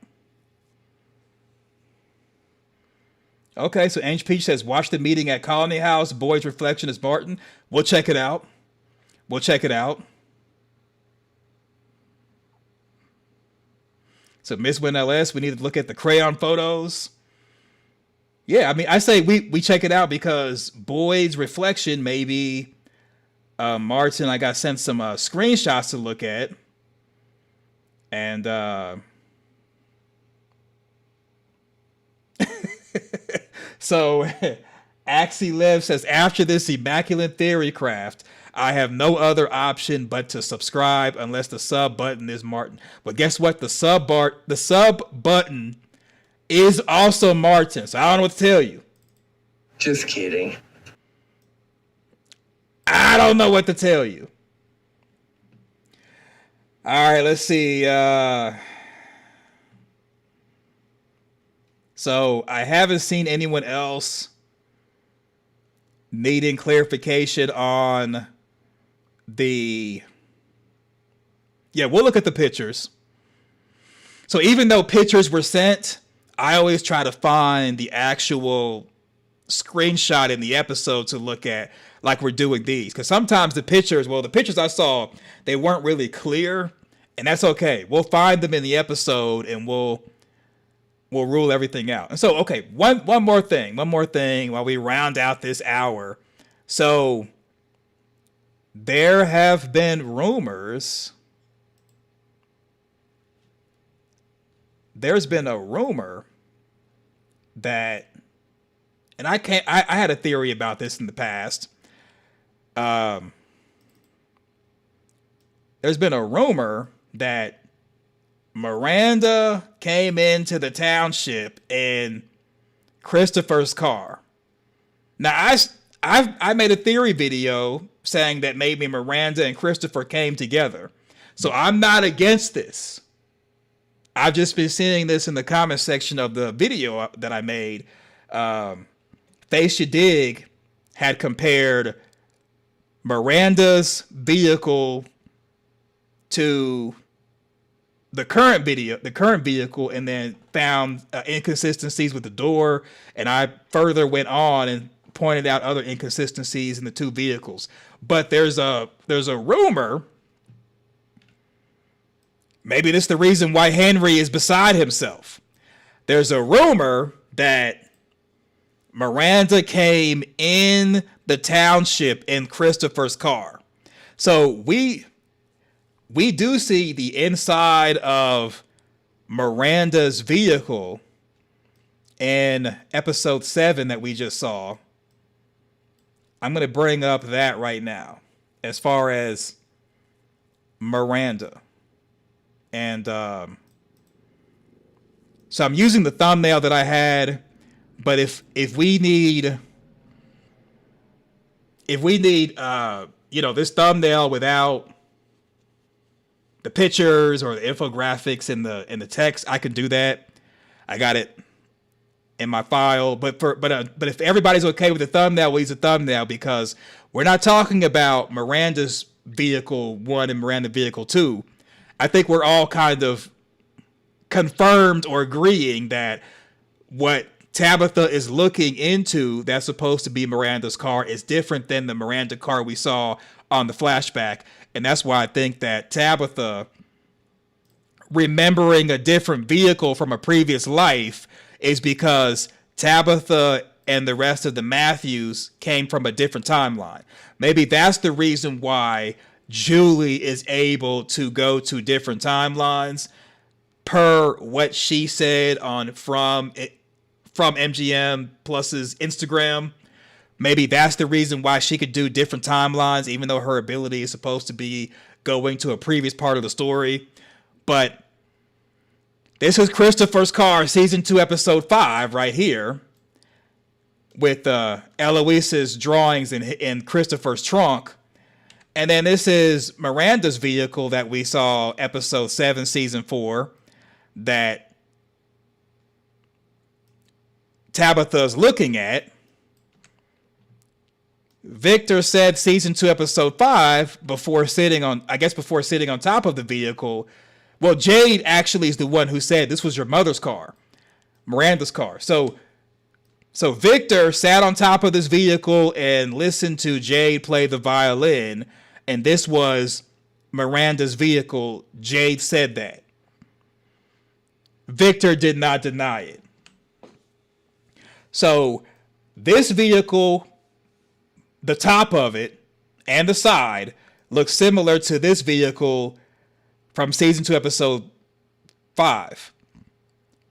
Okay, so Ange Peach says, watch the meeting at Colony House. Boy's reflection is Martin. We'll check it out. We'll check it out. So Miss Win LS, we need to look at the crayon photos. Yeah, I mean, I say we check it out because Boyd's reflection, maybe Martin, I got sent some screenshots to look at. And so Axie Liv says, after this immaculate theory craft, I have no other option but to subscribe unless the sub button is Martin. But guess what? The sub button is also Martin. So I don't know what to tell you. Just kidding. I don't know what to tell you. All right, let's see. So I haven't seen anyone else needing clarification on the... Yeah, we'll look at the pictures. So even though pictures were sent, I always try to find the actual screenshot in the episode to look at, like we're doing these. Because sometimes the pictures I saw, they weren't really clear, and that's okay. We'll find them in the episode, and we'll rule everything out. And so, okay, one more thing while we round out this hour. So there have been rumors. There's been a rumor that, and I had a theory about this in the past. There's been a rumor that Miranda came into the township in Christopher's car. Now, I made a theory video saying that maybe Miranda and Christopher came together. So I'm not against this. I've just been seeing this in the comment section of the video that I made. Face Ya Dig had compared Miranda's vehicle to the current vehicle, and then found inconsistencies with the door. And I further went on and pointed out other inconsistencies in the two vehicles. But there's a rumor. Maybe this is the reason why Henry is beside himself. There's a rumor that Miranda came in the township in Christopher's car. So we do see the inside of Miranda's vehicle in episode 7 that we just saw. I'm going to bring up that right now as far as Miranda. And so I'm using the thumbnail that I had, but if we need this thumbnail without the pictures or the infographics in the text, I can do that. I got it in my file. But if everybody's okay with the thumbnail, we'll use a thumbnail, because we're not talking about Miranda's vehicle 1 and Miranda vehicle 2. I think we're all kind of confirmed or agreeing that what Tabitha is looking into that's supposed to be Miranda's car is different than the Miranda car we saw on the flashback. And that's why I think that Tabitha remembering a different vehicle from a previous life is because Tabitha and the rest of the Matthews came from a different timeline. Maybe that's the reason why Julie is able to go to different timelines per what she said on from MGM Plus's Instagram. Maybe that's the reason why she could do different timelines, even though her ability is supposed to be going to a previous part of the story. But this is Christopher's Car, season 2, episode 5, right here, with Eloise's drawings in Christopher's trunk. And then this is Miranda's vehicle that we saw episode 7, season 4, that Tabitha's looking at. Victor said season 2, episode 5, before sitting on top of the vehicle. Well, Jade actually is the one who said this was your mother's car, Miranda's car. So Victor sat on top of this vehicle and listened to Jade play the violin, and this was Miranda's vehicle. Jade said that. Victor did not deny it. So this vehicle, the top of it and the side, looks similar to this vehicle from season 2, episode 5.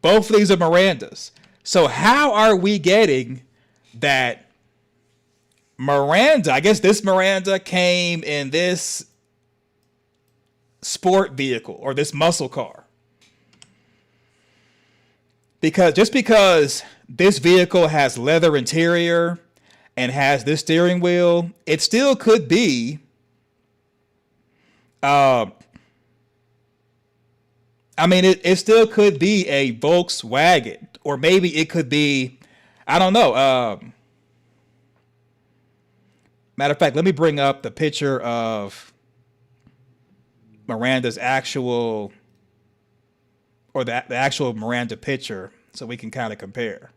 Both of these are Miranda's. So how are we getting that Miranda, I guess this Miranda came in this sport vehicle or this muscle car? Because this vehicle has leather interior and has this steering wheel, it still could be it still could be a Volkswagen, or maybe it could be, I don't know. Matter of fact, let me bring up the picture of Miranda's actual, or the actual Miranda picture, so we can kind of compare.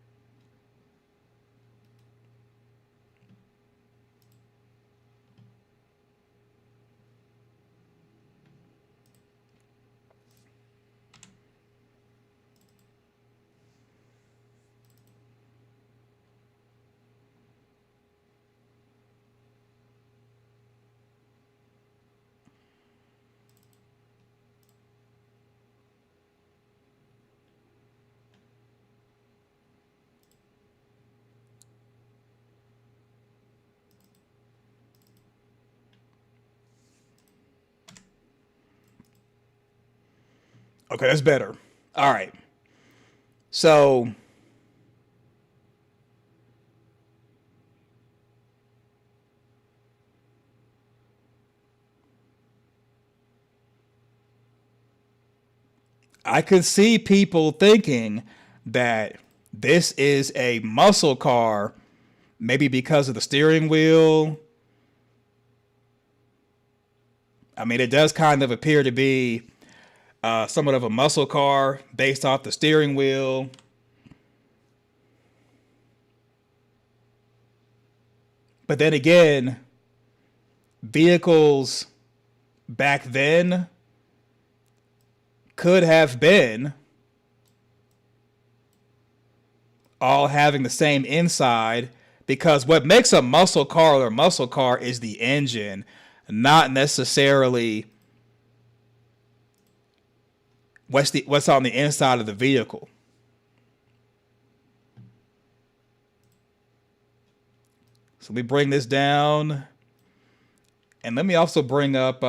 Okay, that's better. All right. So I could see people thinking that this is a muscle car, maybe because of the steering wheel. I mean, it does kind of appear to be somewhat of a muscle car based off the steering wheel. But then again, vehicles back then could have been all having the same inside, because what makes a muscle car is the engine, not necessarily what's on the inside of the vehicle. So we bring this down, and let me also bring up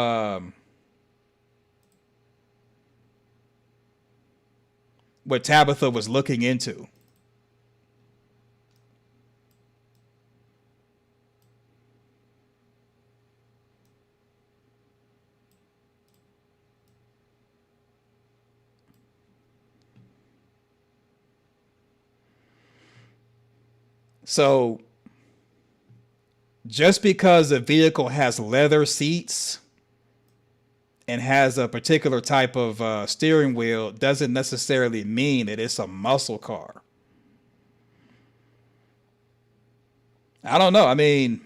what Tabitha was looking into. So just because a vehicle has leather seats and has a particular type of steering wheel doesn't necessarily mean that it's a muscle car. I don't know. I mean,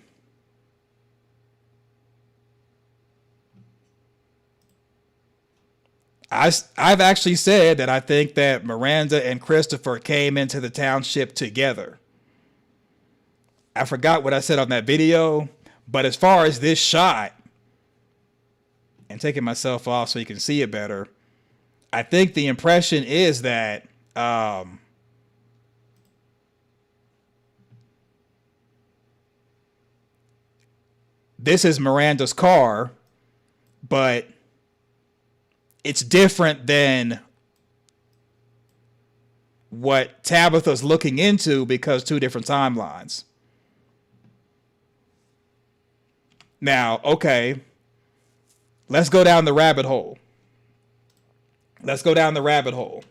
I've actually said that I think that Miranda and Christopher came into the township together. I forgot what I said on that video, but as far as this shot, and taking myself off so you can see it better, I think the impression is that this is Miranda's car, but it's different than what Tabitha's looking into because two different timelines. Now, okay, let's go down the rabbit hole. Let's go down the rabbit hole.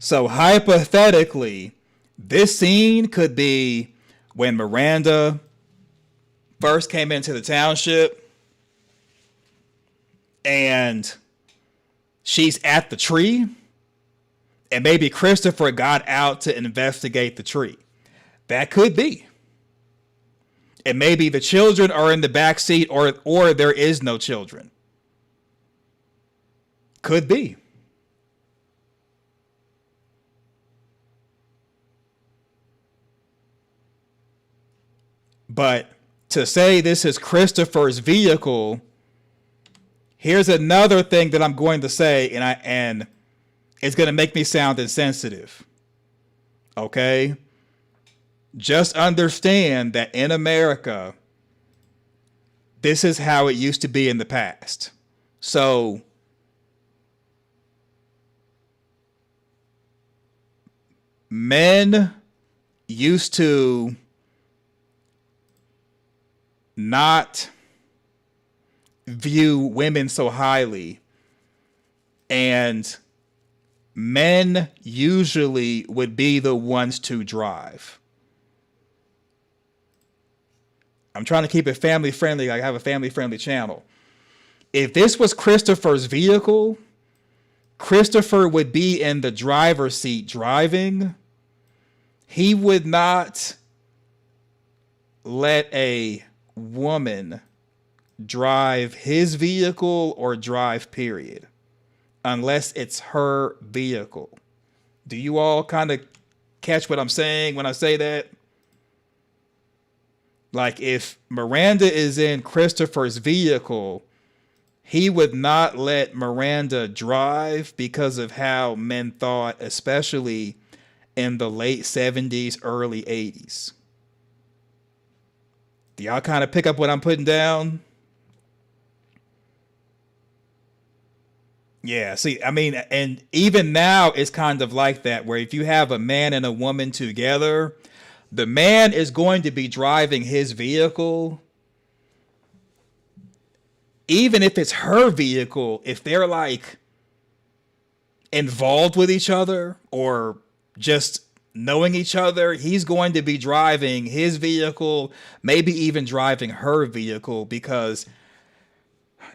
So hypothetically, this scene could be when Miranda first came into the township and she's at the tree, and maybe Christopher got out to investigate the tree. That could be. And maybe the children are in the back seat, or there is no children. Could be. But to say this is Christopher's vehicle, here's another thing that I'm going to say, and it's going to make me sound insensitive. Okay? Just understand that in America, this is how it used to be in the past. So men used to not view women so highly, and men usually would be the ones to drive. I'm trying to keep it family friendly. I have a family friendly channel. If this was Christopher's vehicle, Christopher would be in the driver's seat driving. He would not let a woman drive his vehicle or drive period, unless it's her vehicle. Do you all kind of catch what I'm saying when I say that? Like, if Miranda is in Christopher's vehicle, he would not let Miranda drive because of how men thought, especially in the late 70s, early 80s. Do y'all kind of pick up what I'm putting down? Yeah, see, I mean, and even now it's kind of like that, where if you have a man and a woman together, the man is going to be driving his vehicle. Even if it's her vehicle, if they're like involved with each other or just knowing each other, he's going to be driving his vehicle, maybe even driving her vehicle, because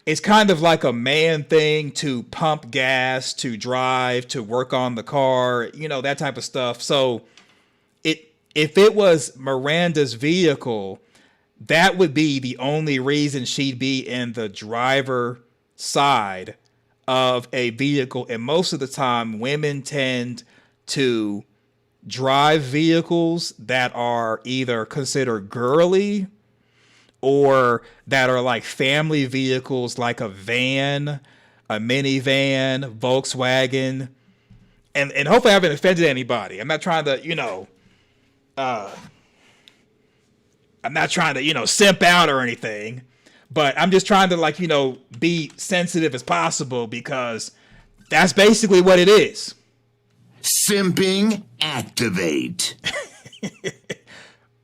it's kind of like a man thing to pump gas, to drive, to work on the car, you know, that type of stuff. So if it was Miranda's vehicle, that would be the only reason she'd be in the driver side of a vehicle. And most of the time, women tend to drive vehicles that are either considered girly or that are like family vehicles, like a van, a minivan, Volkswagen. And hopefully I haven't offended anybody. I'm not trying to, simp out or anything, but I'm just trying to be sensitive as possible, because that's basically what it is. Simping activate.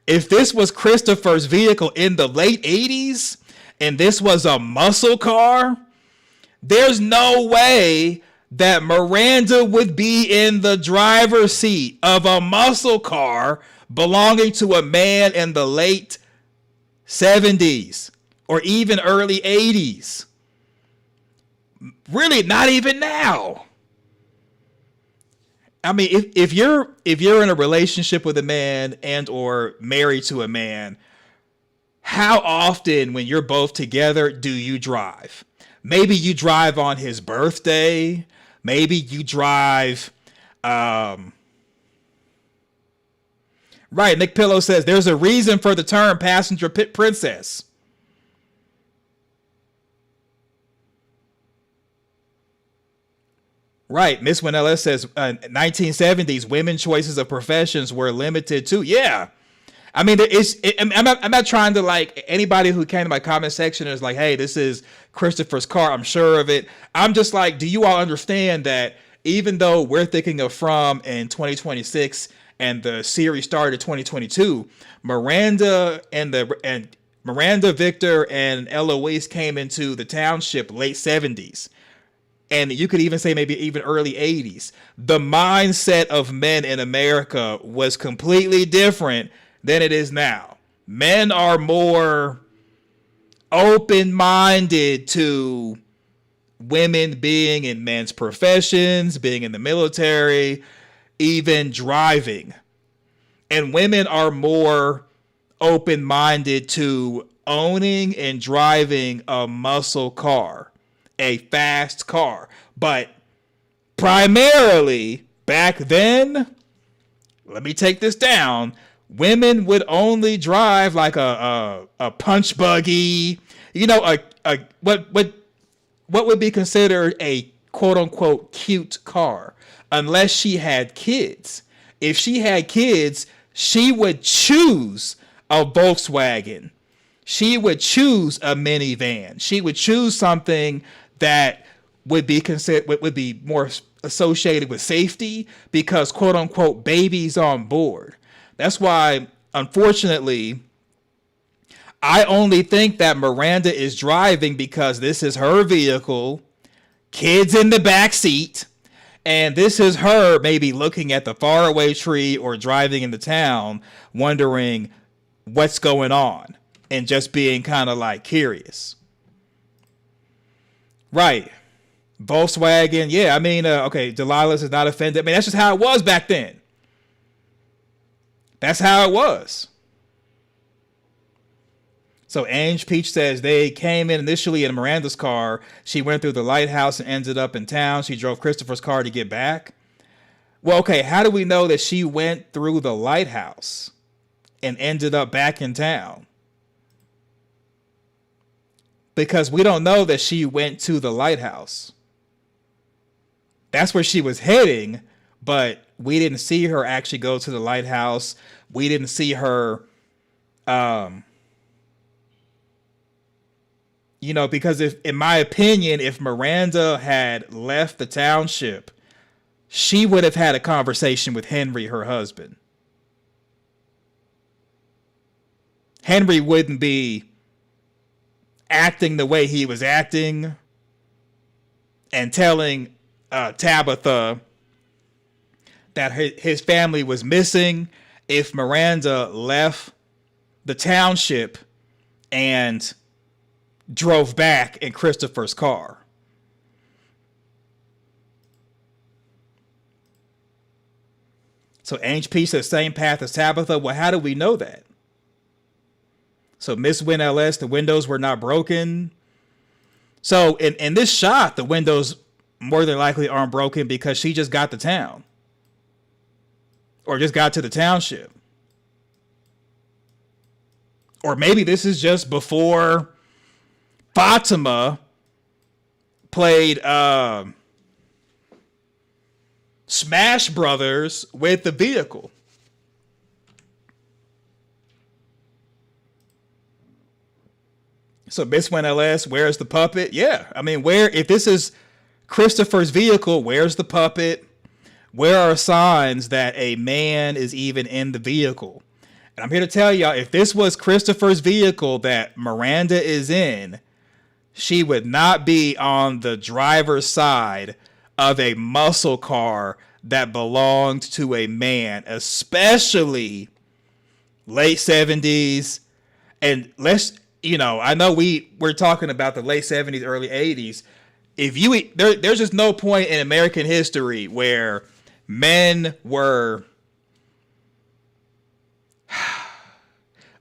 If this was Christopher's vehicle in the late 80s and this was a muscle car, there's no way that Miranda would be in the driver's seat of a muscle car belonging to a man in the late 70s or even early 80s. Really, not even now. I mean, if you're in a relationship with a man and or married to a man, how often when you're both together do you drive? Maybe you drive on his birthday. Maybe you drive. Right. Nick Pillow says there's a reason for the term passenger pit princess. Right. Miss Winella says 1970s women choices of professions were limited to. Yeah. I mean, I'm not trying to like anybody who came to my comment section is like, hey, this is Christopher's car. I'm sure of it. I'm just like, do you all understand that even though we're thinking of From in 2026 and the series started in 2022, Miranda, Victor, and Eloise came into the township late 70s. And you could even say maybe even early 80s. The mindset of men in America was completely different than it is now. Men are more open-minded to women being in men's professions, being in the military, even driving. And women are more open-minded to owning and driving a muscle car, a fast car. But primarily back then, let me take this down, women would only drive like a punch buggy, you know, what would be considered a quote unquote cute car, unless she had kids. If she had kids, she would choose a Volkswagen. She would choose a minivan. She would choose something that would be more associated with safety because quote unquote baby's on board. That's why, unfortunately, I only think that Miranda is driving because this is her vehicle, kids in the back seat, and this is her maybe looking at the faraway tree or driving in the town, wondering what's going on and just being kind of like curious. Right. Volkswagen. Yeah, I mean, okay, Delilah's is not offended. I mean, that's just how it was back then. That's how it was. So Ange Peach says they came in initially in Miranda's car. She went through the lighthouse and ended up in town. She drove Christopher's car to get back. Well, okay, how do we know that she went through the lighthouse and ended up back in town? Because we don't know that she went to the lighthouse. That's where she was heading, but we didn't see her actually go to the lighthouse. We didn't see her, because in my opinion, if Miranda had left the township, she would have had a conversation with Henry, her husband. Henry wouldn't be acting the way he was acting and telling Tabitha that his family was missing if Miranda left the township and drove back in Christopher's car. So Ange P says same path as Tabitha. Well, how do we know that? So Miss Win LS, the windows were not broken. So in this shot, the windows more than likely aren't broken because she just got to town. Or just got to the township. Or maybe this is just before Fatima played Smash Brothers with the vehicle. So Miss Win LS, where's the puppet? Yeah, I mean, if this is Christopher's vehicle, where's the puppet? Where are signs that a man is even in the vehicle? And I'm here to tell y'all, if this was Christopher's vehicle that Miranda is in, she would not be on the driver's side of a muscle car that belonged to a man, especially late 70s. And I know we're talking about the late 70s, early 80s. There's just no point in American history where men were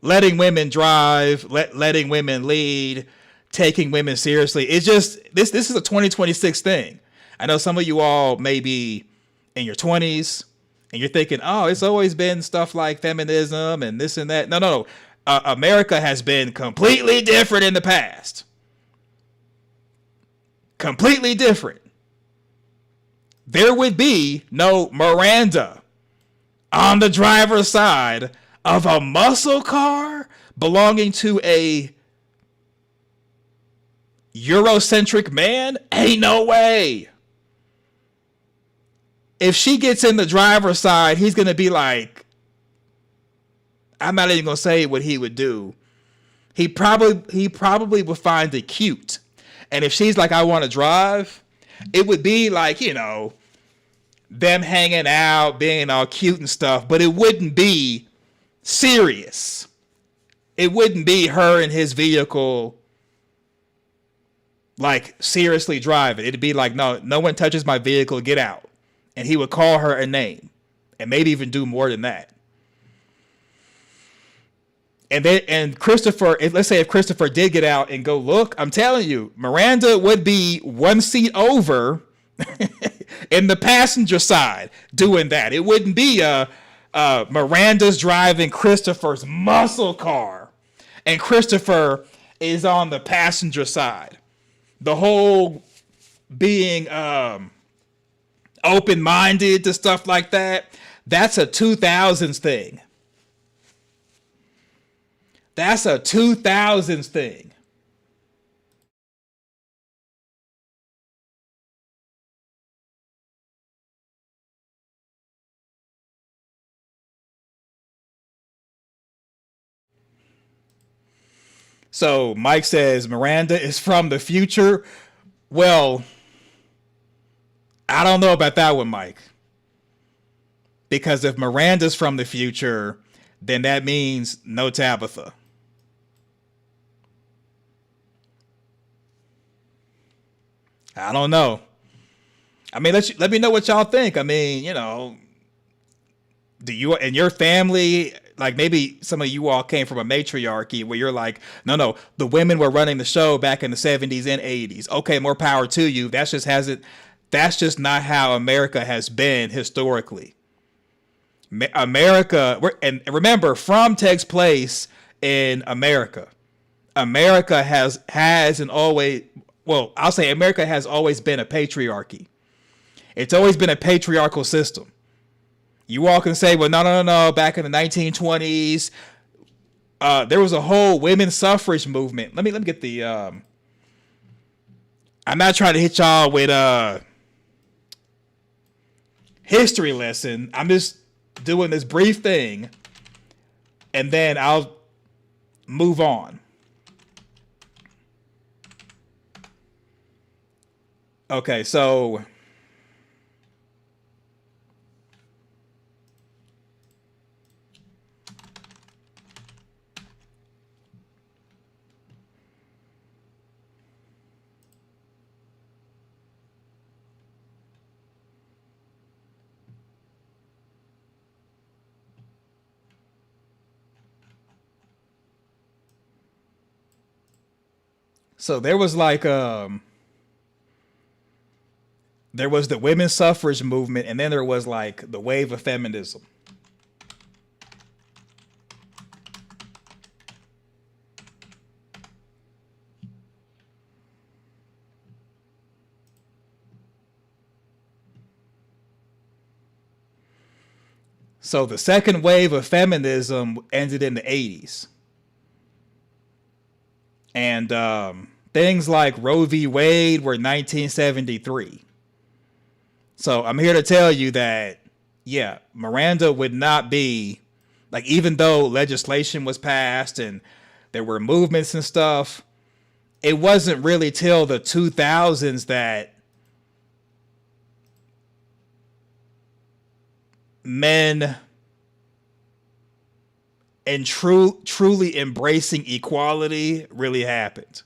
letting women drive, letting women lead, taking women seriously. It's just this is a 2026 thing. I know some of you all may be in your 20s and you're thinking, oh, it's always been stuff like feminism and this and that. No. America has been completely different in the past. Completely different. There would be no Miranda on the driver's side of a muscle car belonging to a Eurocentric man? Ain't no way. If she gets in the driver's side, he's going to be like, I'm not even going to say what he would do. He probably would find it cute. And if she's like, I want to drive, it would be like, you know, them hanging out, being all cute and stuff, but it wouldn't be serious. It wouldn't be her in his vehicle, like seriously driving. It'd be like, no one touches my vehicle, get out. And he would call her a name and maybe even do more than that. And Christopher, let's say if Christopher did get out and go look, I'm telling you, Miranda would be one seat over in the passenger side doing that. It wouldn't be Miranda's driving Christopher's muscle car and Christopher is on the passenger side. The whole being open-minded to stuff like that, that's a 2000s thing. That's a 2000s thing. So Mike says Miranda is from the future. Well, I don't know about that one, Mike. Because if Miranda's from the future, then that means no Tabitha. I don't know. I mean, let me know what y'all think. I mean, you know, do you and your family, like maybe some of you all came from a matriarchy where you're like, no, the women were running the show back in the 70s and 80s. Okay, more power to you. That's just not how America has been historically. America, and remember, From takes place in America. America has and always, well, I'll say America has always been a patriarchy. It's always been a patriarchal system. You all can say, well, no. Back in the 1920s, there was a whole women's suffrage movement. Let me get the. I'm not trying to hit y'all with a history lesson. I'm just doing this brief thing, and then I'll move on. Okay, so there was like there was the women's suffrage movement, and then there was like the wave of feminism. So the second wave of feminism ended in the 80s. And things like Roe v. Wade were 1973. So I'm here to tell you that, yeah, Miranda would not be, like, even though legislation was passed and there were movements and stuff, it wasn't really till the 2000s that men and truly embracing equality really happened.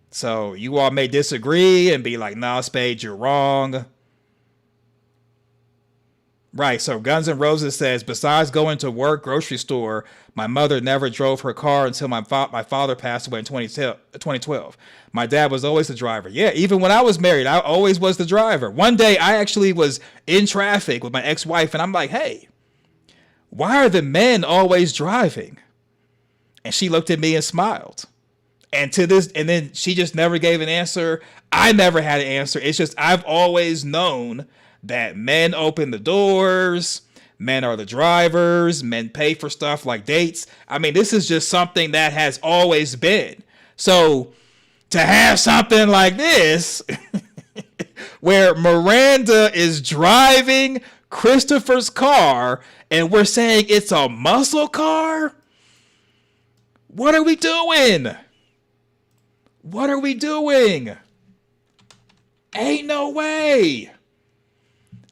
So you all may disagree and be like, nah, Spade, you're wrong. Right. So Guns N' Roses says, besides going to work, grocery store, my mother never drove her car until my father passed away in 2012. My dad was always the driver. Yeah, even when I was married, I always was the driver. One day I actually was in traffic with my ex-wife and I'm like, hey, why are the men always driving? And she looked at me and smiled. And then she just never gave an answer. I never had an answer. It's just, I've always known that men open the doors, men are the drivers, men pay for stuff like dates. I mean, this is just something that has always been. So to have something like this, where Miranda is driving Christopher's car and we're saying it's a muscle car? What are we doing? What are we doing? Ain't no way.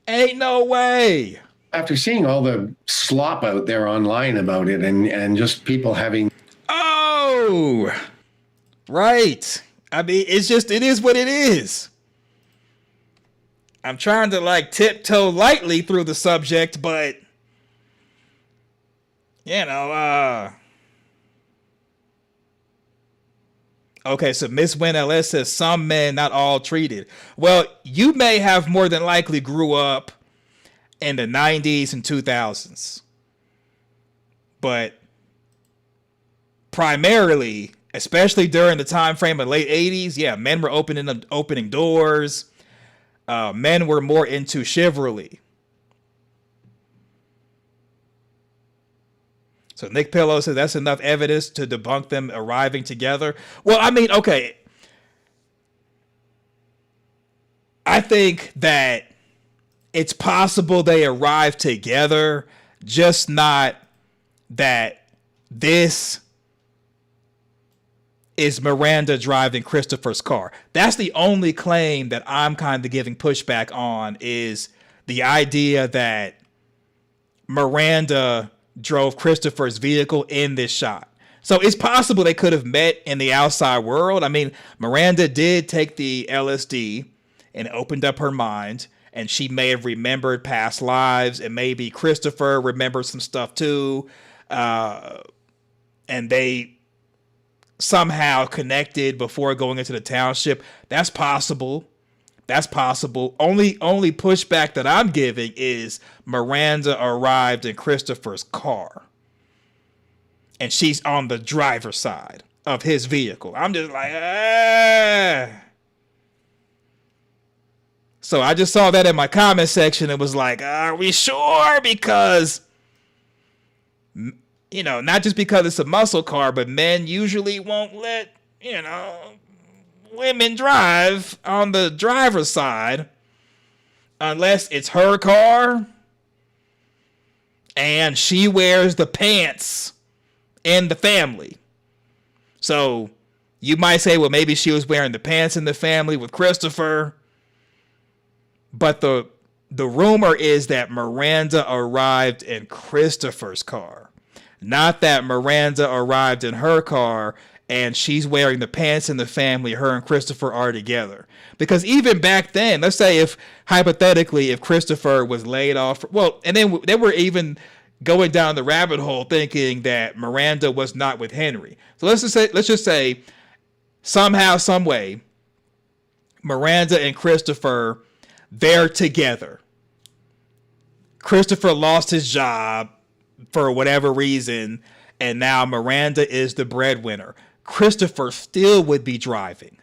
Ain't no way. After seeing all the slop out there online about it and just people having... Oh, right. I mean, it is what it is. I'm trying to like tiptoe lightly through the subject, but okay, so Miss Win LS says some men, not all treated. Well, you may have more than likely grew up in the 90s and 2000s. But primarily, especially during the time frame of late 80s, yeah, men were opening doors. Men were more into chivalry. So Nick Pillow says that's enough evidence to debunk them arriving together. Well, I mean, okay. I think that it's possible they arrived together, just not that this is Miranda driving Christopher's car. That's the only claim that I'm kind of giving pushback on, is the idea that Miranda drove Christopher's vehicle in this shot. So it's possible they could have met in the outside world. I mean, Miranda did take the LSD and opened up her mind, and she may have remembered past lives, and maybe Christopher remembered some stuff too. And they somehow connected before going into the township. That's possible. That's possible. Only pushback that I'm giving is Miranda arrived in Christopher's car, and she's on the driver's side of his vehicle. I'm just like, ah. So I just saw that in my comment section. It was like, are we sure? Because, not just because it's a muscle car, but men usually won't let, women drive on the driver's side unless it's her car and she wears the pants in the family. So you might say, well, maybe she was wearing the pants in the family with Christopher. But the rumor is that Miranda arrived in Christopher's car, not that Miranda arrived in her car and she's wearing the pants in the family. Her and Christopher are together. Because even back then, let's say hypothetically, if Christopher was laid off, and then they were even going down the rabbit hole thinking that Miranda was not with Henry. So let's just say somehow, some way, Miranda and Christopher, they're together. Christopher lost his job for whatever reason, and now Miranda is the breadwinner. Christopher still would be driving.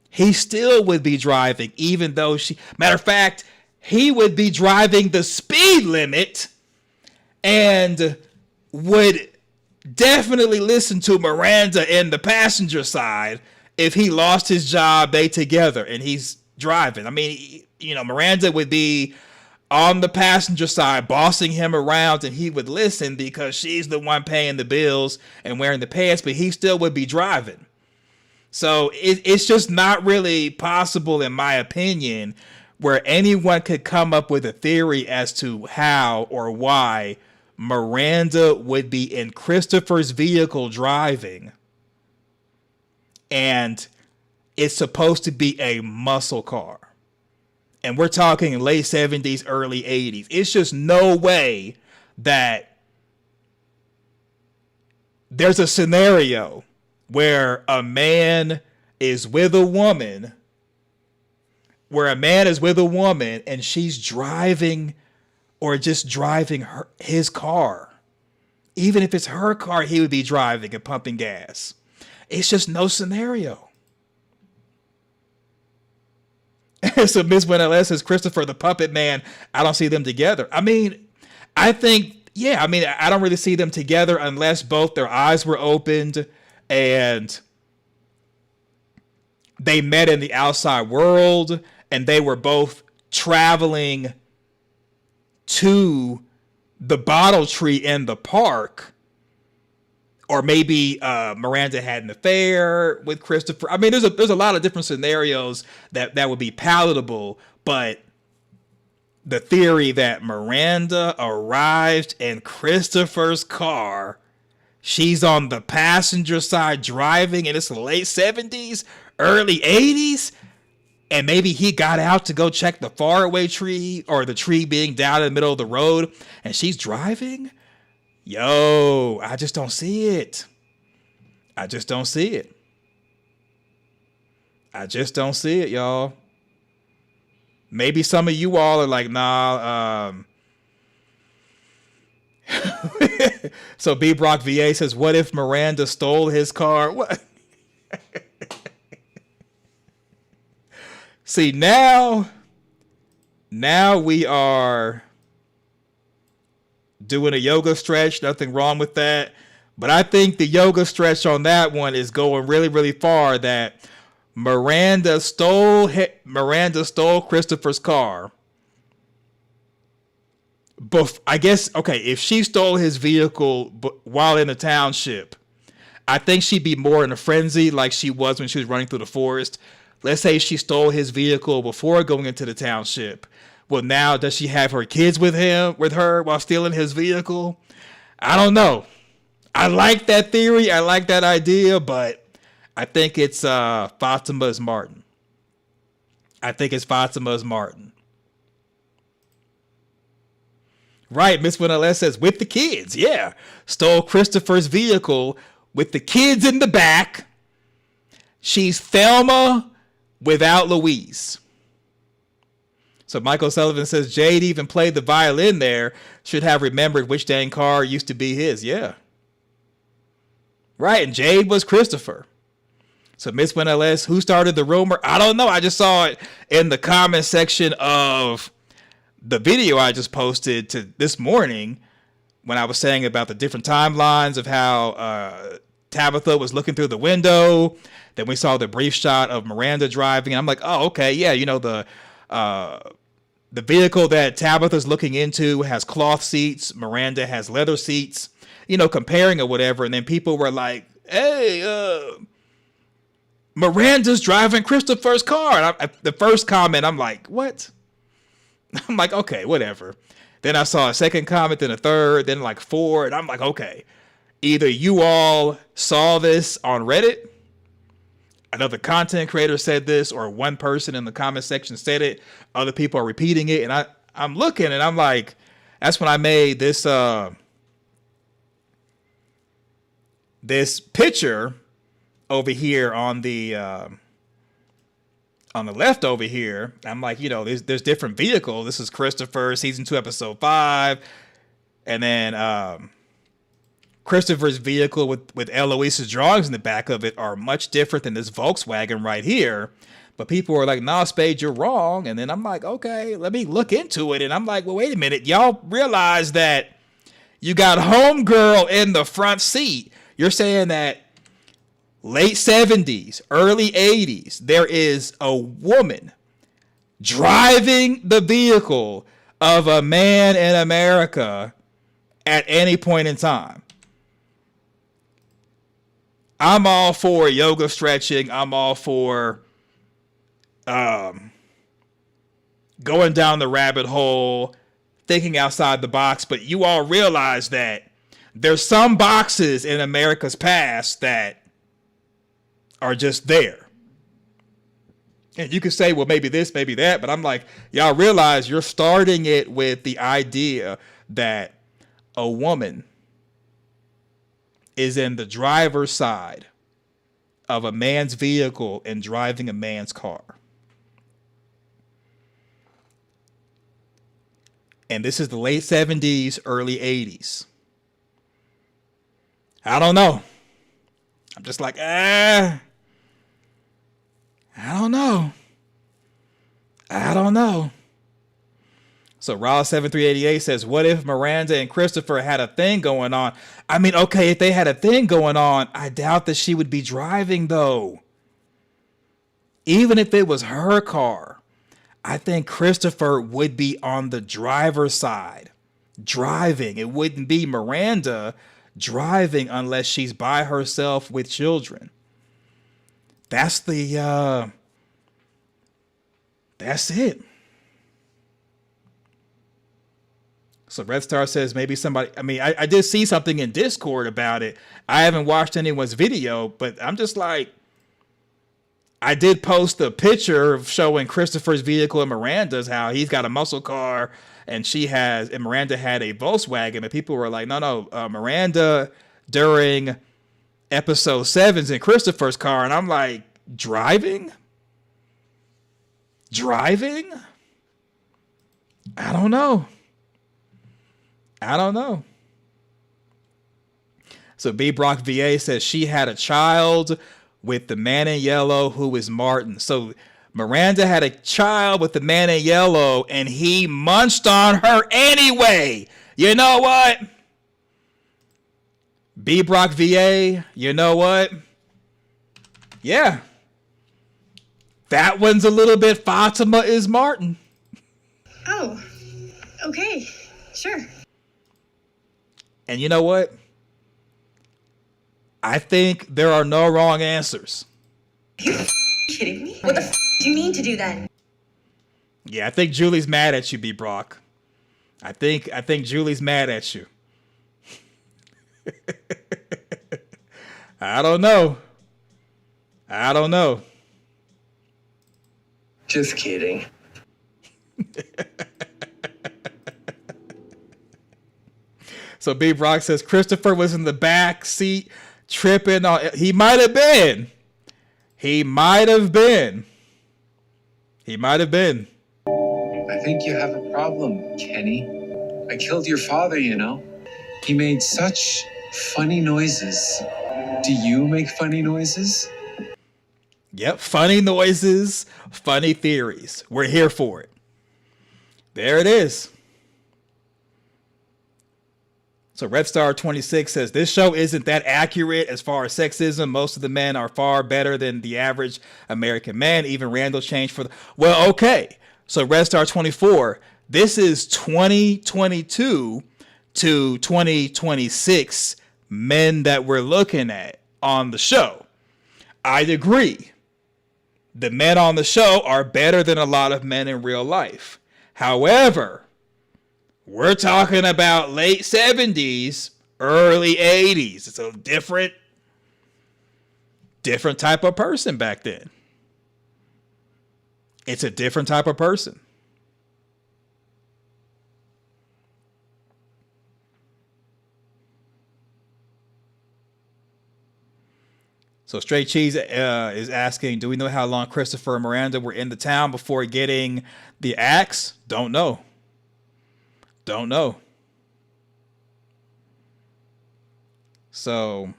He still would be driving, even though matter of fact, he would be driving the speed limit and would definitely listen to Miranda in the passenger side if he lost his job, they together, and he's driving. I mean, Miranda would be on the passenger side bossing him around, and he would listen because she's the one paying the bills and wearing the pants, but he still would be driving. So it's just not really possible, in my opinion, where anyone could come up with a theory as to how or why Miranda would be in Christopher's vehicle driving, and it's supposed to be a muscle car. And we're talking late 70s, early 80s. It's just no way that there's a scenario where a man is with a woman, and she's driving or just driving his car. Even if it's her car, he would be driving and pumping gas. It's just no scenario. So Miss Winella says, Christopher the Puppet Man, I don't see them together. I mean, I don't really see them together unless both their eyes were opened and they met in the outside world and they were both traveling to the bottle tree in the park. Or maybe Miranda had an affair with Christopher. I mean, there's a lot of different scenarios that would be palatable, but the theory that Miranda arrived in Christopher's car, she's on the passenger side driving, and it's the late 70s, early 80s, and maybe he got out to go check the faraway tree or the tree being down in the middle of the road, and she's driving? Yo, I just don't see it. I just don't see it. I just don't see it, y'all. Maybe some of you all are like, nah. So B Brock VA says, what if Miranda stole his car? What? See, now we are doing a yoga stretch. Nothing wrong with that. But I think the yoga stretch on that one is going really, really far, that Miranda stole Christopher's car. But I guess, okay, if she stole his vehicle while in the township, I think she'd be more in a frenzy like she was when she was running through the forest. Let's say she stole his vehicle before going into the township. Well, now does she have her kids with her while stealing his vehicle? I don't know. I like that theory. I like that idea, but I think it's Fatima's Martin. I think it's Fatima's Martin. Right, Miss Winella says, with the kids. Yeah. Stole Christopher's vehicle with the kids in the back. She's Thelma without Louise. So Michael Sullivan says, Jade even played the violin there. Should have remembered which dang car used to be his. Yeah. Right, and Jade was Christopher. So Miss Winella, who started the rumor? I don't know. I just saw it in the comment section of the video I just posted to this morning when I was saying about the different timelines of how Tabitha was looking through the window. Then we saw the brief shot of Miranda driving. And I'm like, oh, okay, yeah, you know, the vehicle that Tabitha's looking into has cloth seats. Miranda has leather seats, you know, comparing or whatever. And then people were like, hey, Miranda's driving Christopher's car. And the first comment, I'm like, what? I'm like, okay, whatever. Then I saw a second comment, then a third, then like four. And I'm like, okay, either you all saw this on Reddit, another content creator said this, or one person in the comment section said it. Other people are repeating it. And I'm looking and I'm like, that's when I made this, this picture over here on the left over here. I'm like, you know, there's different vehicles. This is Christopher, season 2, episode 5. And then Christopher's vehicle with Eloise's drawings in the back of it are much different than this Volkswagen right here. But people were like, nah, Spade, you're wrong. And then I'm like, okay, let me look into it. And I'm like, well, wait a minute. Y'all realize that you got homegirl in the front seat. You're saying that late 70s, early 80s, there is a woman driving the vehicle of a man in America at any point in time. I'm all for yoga stretching. I'm all for going down the rabbit hole, thinking outside the box. But you all realize that there's some boxes in America's past that are just there. And you could say, well, maybe this, maybe that. But I'm like, y'all realize you're starting it with the idea that a woman is in the driver's side of a man's vehicle and driving a man's car. And this is the late 70s, early 80s. I don't know. I'm just like, I don't know. I don't know. So Raw7388 says, what if Miranda and Christopher had a thing going on? I mean, okay, if they had a thing going on, I doubt that she would be driving, though. Even if it was her car, I think Christopher would be on the driver's side, driving. It wouldn't be Miranda driving unless she's by herself with children. That's it. So Red Star says maybe somebody, I mean, I did see something in Discord about it. I haven't watched anyone's video, but I'm just like, I did post a picture of showing Christopher's vehicle and Miranda's, how he's got a muscle car and Miranda had a Volkswagen, and people were like, no, Miranda during episode 7's in Christopher's car. And I'm like, driving? I don't know. So B Brock VA says she had a child with the man in yellow who is Martin. So Miranda had a child with the man in yellow and he munched on her anyway. You know what? B Brock VA, you know what? Yeah. That one's a little bit Fatima is Martin. Oh, okay, sure. And you know what? I think there are no wrong answers. Are you kidding me? What the do you mean to do then? Yeah, I think Julie's mad at you, B Brock. I think Julie's mad at you. I don't know. Just kidding. So B Brock says Christopher was in the back seat tripping on. He might have been. I think you have a problem, Kenny. I killed your father, you know. He made such funny noises. Do you make funny noises? Yep, funny noises, funny theories. We're here for it. There it is. So Red Star 26 says, this show isn't that accurate as far as sexism. Most of the men are far better than the average American man. Even Randall changed for the... Well, okay. So Red Star 24, this is 2022 to 2026 men that we're looking at on the show. I'd agree. The men on the show are better than a lot of men in real life. However, we're talking about late 70s, early 80s. It's a different type of person back then. It's a different type of person. So Straight Cheese is asking, do we know how long Christopher and Miranda were in the town before getting the axe? Don't know. So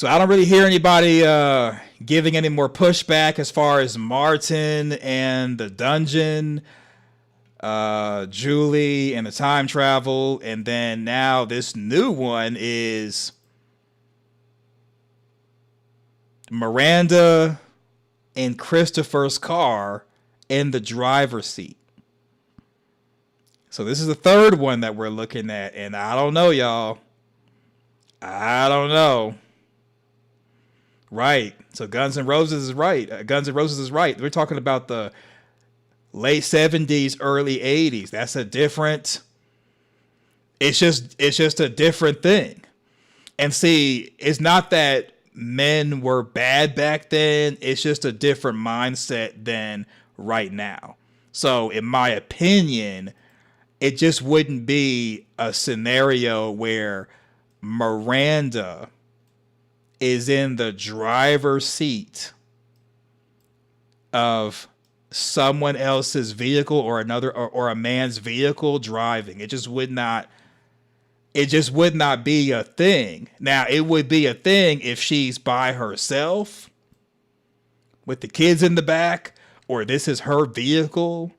I don't really hear anybody giving any more pushback as far as Martin and the dungeon, Julie and the time travel, and then now this new one is Miranda in Christopher's car in the driver's seat. So this is the third one that we're looking at, and I don't know, y'all. I don't know. Right. So Guns N' Roses is right. We're talking about the late 70s, early 80s. That's a different... It's just a different thing. And see, it's not that men were bad back then. It's just a different mindset than right now. So in my opinion, it just wouldn't be a scenario where Miranda is in the driver's seat of someone else's vehicle or a man's vehicle driving. It just would not be a thing. Now, it would be a thing if she's by herself with the kids in the back, or this is her vehicle,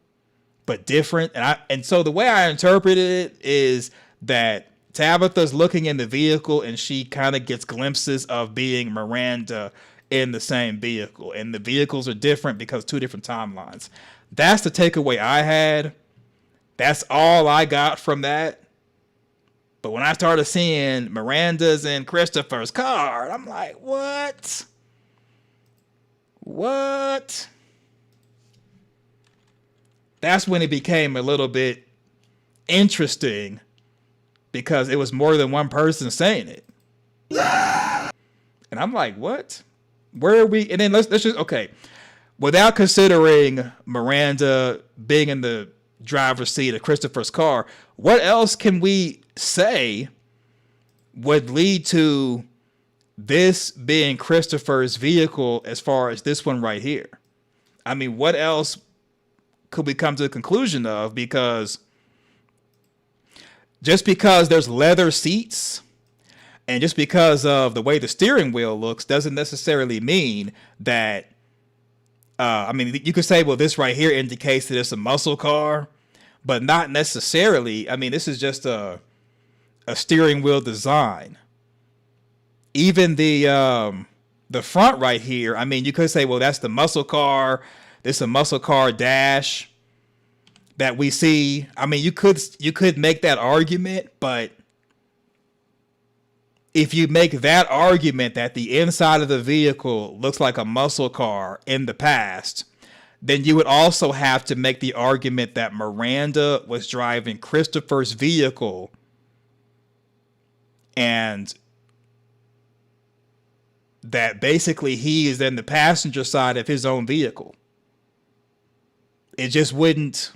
but different. And so the way I interpreted it is that Tabitha's looking in the vehicle and she kind of gets glimpses of being Miranda in the same vehicle. And the vehicles are different because 2 different timelines. That's the takeaway I had. That's all I got from that. But when I started seeing Miranda's in Christopher's car, I'm like, what? What? That's when it became a little bit interesting because it was more than one person saying it. And I'm like, what? Where are we? And then let's just, okay. Without considering Miranda being in the driver's seat of Christopher's car, what else can we say would lead to this being Christopher's vehicle as far as this one right here? I mean, what else could we come to the conclusion of? Because just because there's leather seats and just because of the way the steering wheel looks doesn't necessarily mean that, I mean, you could say, well, this right here indicates that it's a muscle car, but not necessarily. I mean, this is just a steering wheel design. Even the front right here, I mean, you could say, well, that's the muscle car. This is a muscle car dash that we see. I mean, you could make that argument, but if you make that argument that the inside of the vehicle looks like a muscle car in the past, then you would also have to make the argument that Miranda was driving Christopher's vehicle and that basically he is in the passenger side of his own vehicle. It just wouldn't.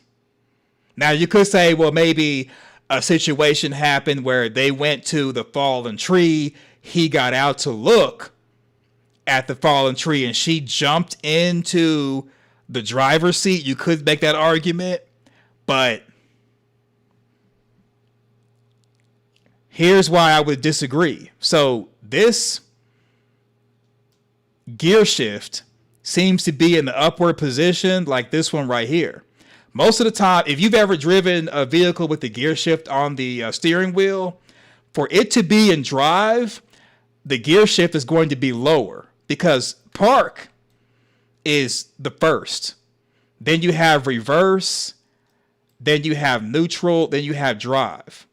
Now, you could say, well, maybe a situation happened where they went to the fallen tree. He got out to look at the fallen tree and she jumped into the driver's seat. You could make that argument, but here's why I would disagree. So this gear shift seems to be in the upward position like this one right here. Most of the time, if you've ever driven a vehicle with the gear shift on the steering wheel, for it to be in drive, the gear shift is going to be lower because park is the first. Then you have reverse, then you have neutral, then you have drive,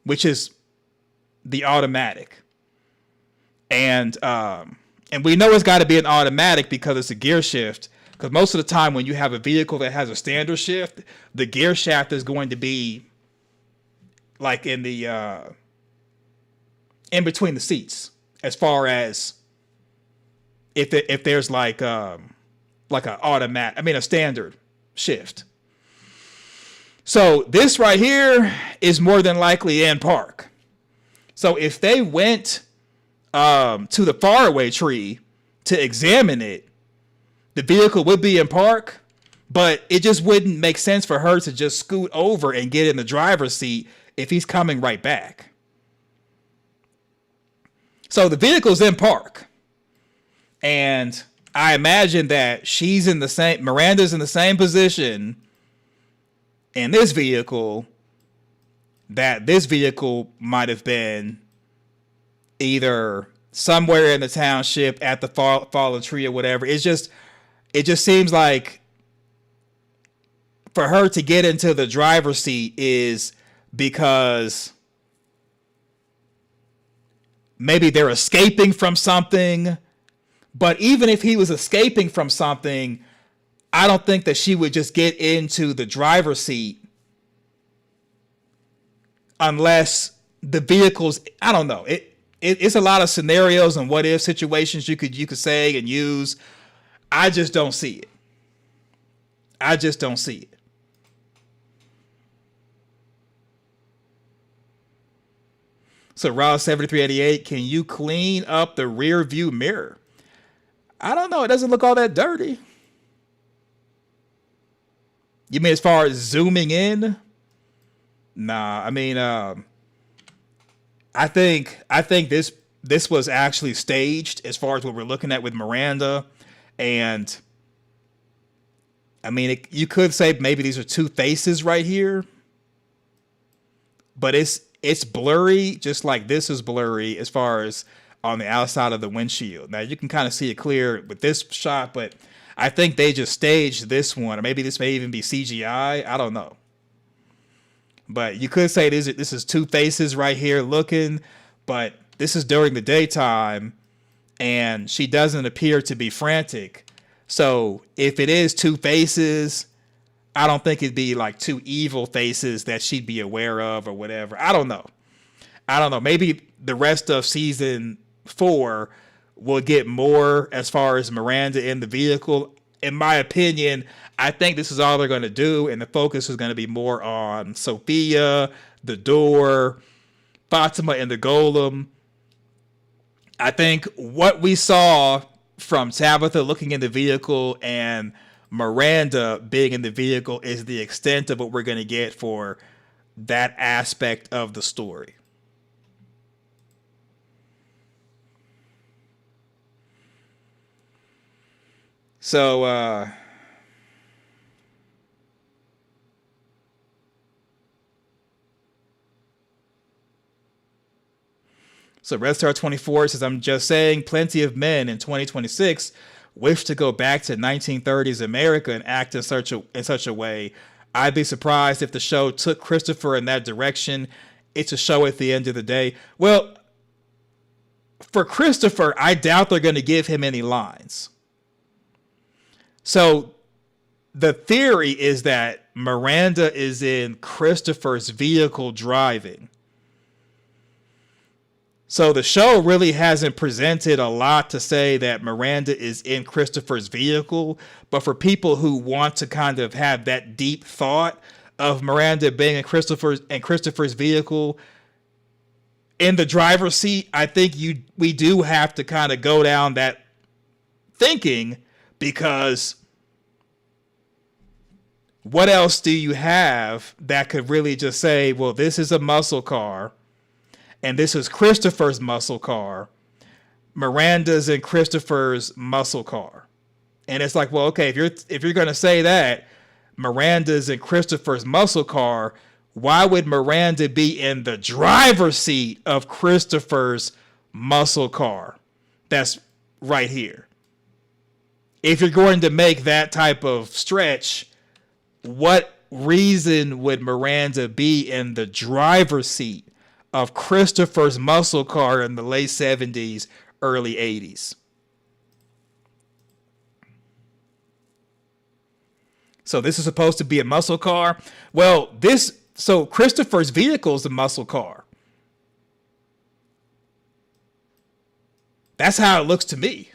which is the automatic. And we know it's got to be an automatic because it's a gear shift. Because most of the time when you have a vehicle that has a standard shift, the gear shaft is going to be like in the in between the seats, as far as if there's like an automatic, I mean a standard shift. So this right here is more than likely in park. So if they went to the faraway tree to examine it, the vehicle would be in park, but it just wouldn't make sense for her to just scoot over and get in the driver's seat if he's coming right back. So the vehicle's in park. And I imagine that Miranda's in the same position in this vehicle that this vehicle might have been either somewhere in the township at the fallen tree or whatever. It just seems like for her to get into the driver's seat is because maybe they're escaping from something. But even if he was escaping from something, I don't think that she would just get into the driver's seat unless the vehicle's, I don't know. it's a lot of scenarios and what if situations you could say and use. I just don't see it. I just don't see it. So Ross 7388, can you clean up the rear view mirror? I don't know. It doesn't look all that dirty. You mean as far as zooming in? Nah, I mean, I think this was actually staged as far as what we're looking at with Miranda, and I mean, you could say maybe these are two faces right here, but it's blurry, just like this is blurry as far as on the outside of the windshield. Now you can kind of see it clear with this shot, but I think they just staged this one, or maybe this may even be CGI. I don't know. But you could say this is two faces right here looking, but this is during the daytime, and she doesn't appear to be frantic. So if it is two faces, I don't think it'd be like two evil faces that she'd be aware of or whatever. I don't know. Maybe the rest of season 4 will get more as far as Miranda in the vehicle. In my opinion, I think this is all they're going to do, and the focus is going to be more on Sophia, the door, Fatima, and the golem. I think what we saw from Tabitha looking in the vehicle and Miranda being in the vehicle is the extent of what we're going to get for that aspect of the story. So, Red Star 24 says, I'm just saying plenty of men in 2026 wish to go back to 1930s America and act in such a way. I'd be surprised if the show took Christopher in that direction. It's a show at the end of the day. Well, for Christopher, I doubt they're going to give him any lines. So the theory is that Miranda is in Christopher's vehicle driving. So the show really hasn't presented a lot to say that Miranda is in Christopher's vehicle, but for people who want to kind of have that deep thought of Miranda being in Christopher's vehicle in the driver's seat, I think we do have to kind of go down that thinking, because what else do you have that could really just say, well, this is a muscle car, and this is Christopher's muscle car. Miranda's in Christopher's muscle car. And it's like, well, okay, if you're going to say that Miranda's in Christopher's muscle car, why would Miranda be in the driver's seat of Christopher's muscle car? That's right here. If you're going to make that type of stretch, what reason would Miranda be in the driver's seat of Christopher's muscle car in the late 70s, early 80s? So this is supposed to be a muscle car. Well, so Christopher's vehicle is a muscle car. That's how it looks to me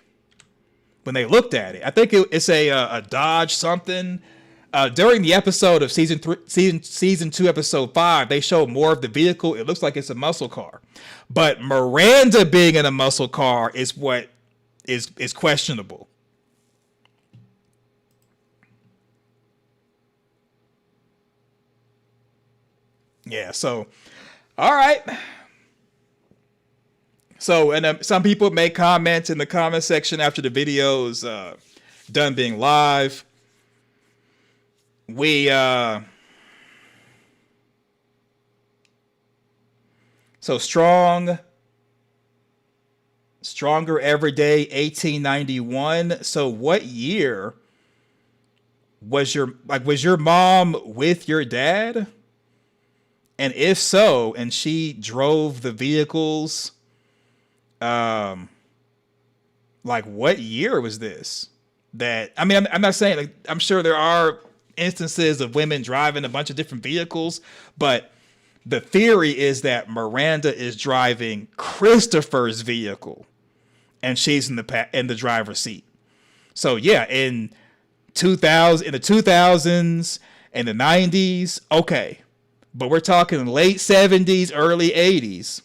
when they looked at it. I think it's a Dodge something. During the episode of season 2, episode 5, they show more of the vehicle. It looks like it's a muscle car, but Miranda being in a muscle car is what is questionable. Yeah. So, all right. So, and some people make comments in the comment section after the video's done being live. So stronger every day, 1891. So what year was your mom with your dad? And if so, and she drove the vehicles, like what year was this? That, I mean, I'm not saying, like, I'm sure there are instances of women driving a bunch of different vehicles, but the theory is that Miranda is driving Christopher's vehicle, and she's in the driver's seat. So yeah, in the 2000s and the 90s, okay, but we're talking late 70s, early 80s,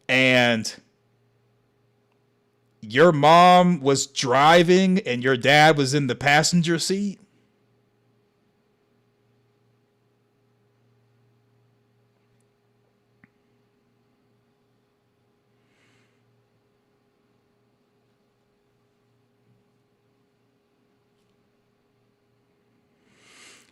and your mom was driving and your dad was in the passenger seat.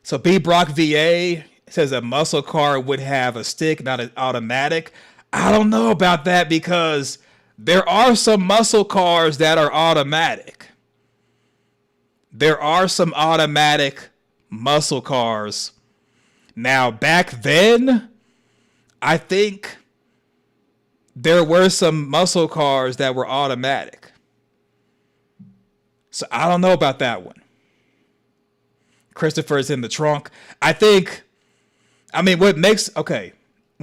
So B Brock VA says a muscle car would have a stick, not an automatic. I don't know about that because there are some muscle cars that are automatic. There are some automatic muscle cars. Now, back then, I think there were some muscle cars that were automatic. So I don't know about that one. Christopher's in the trunk. When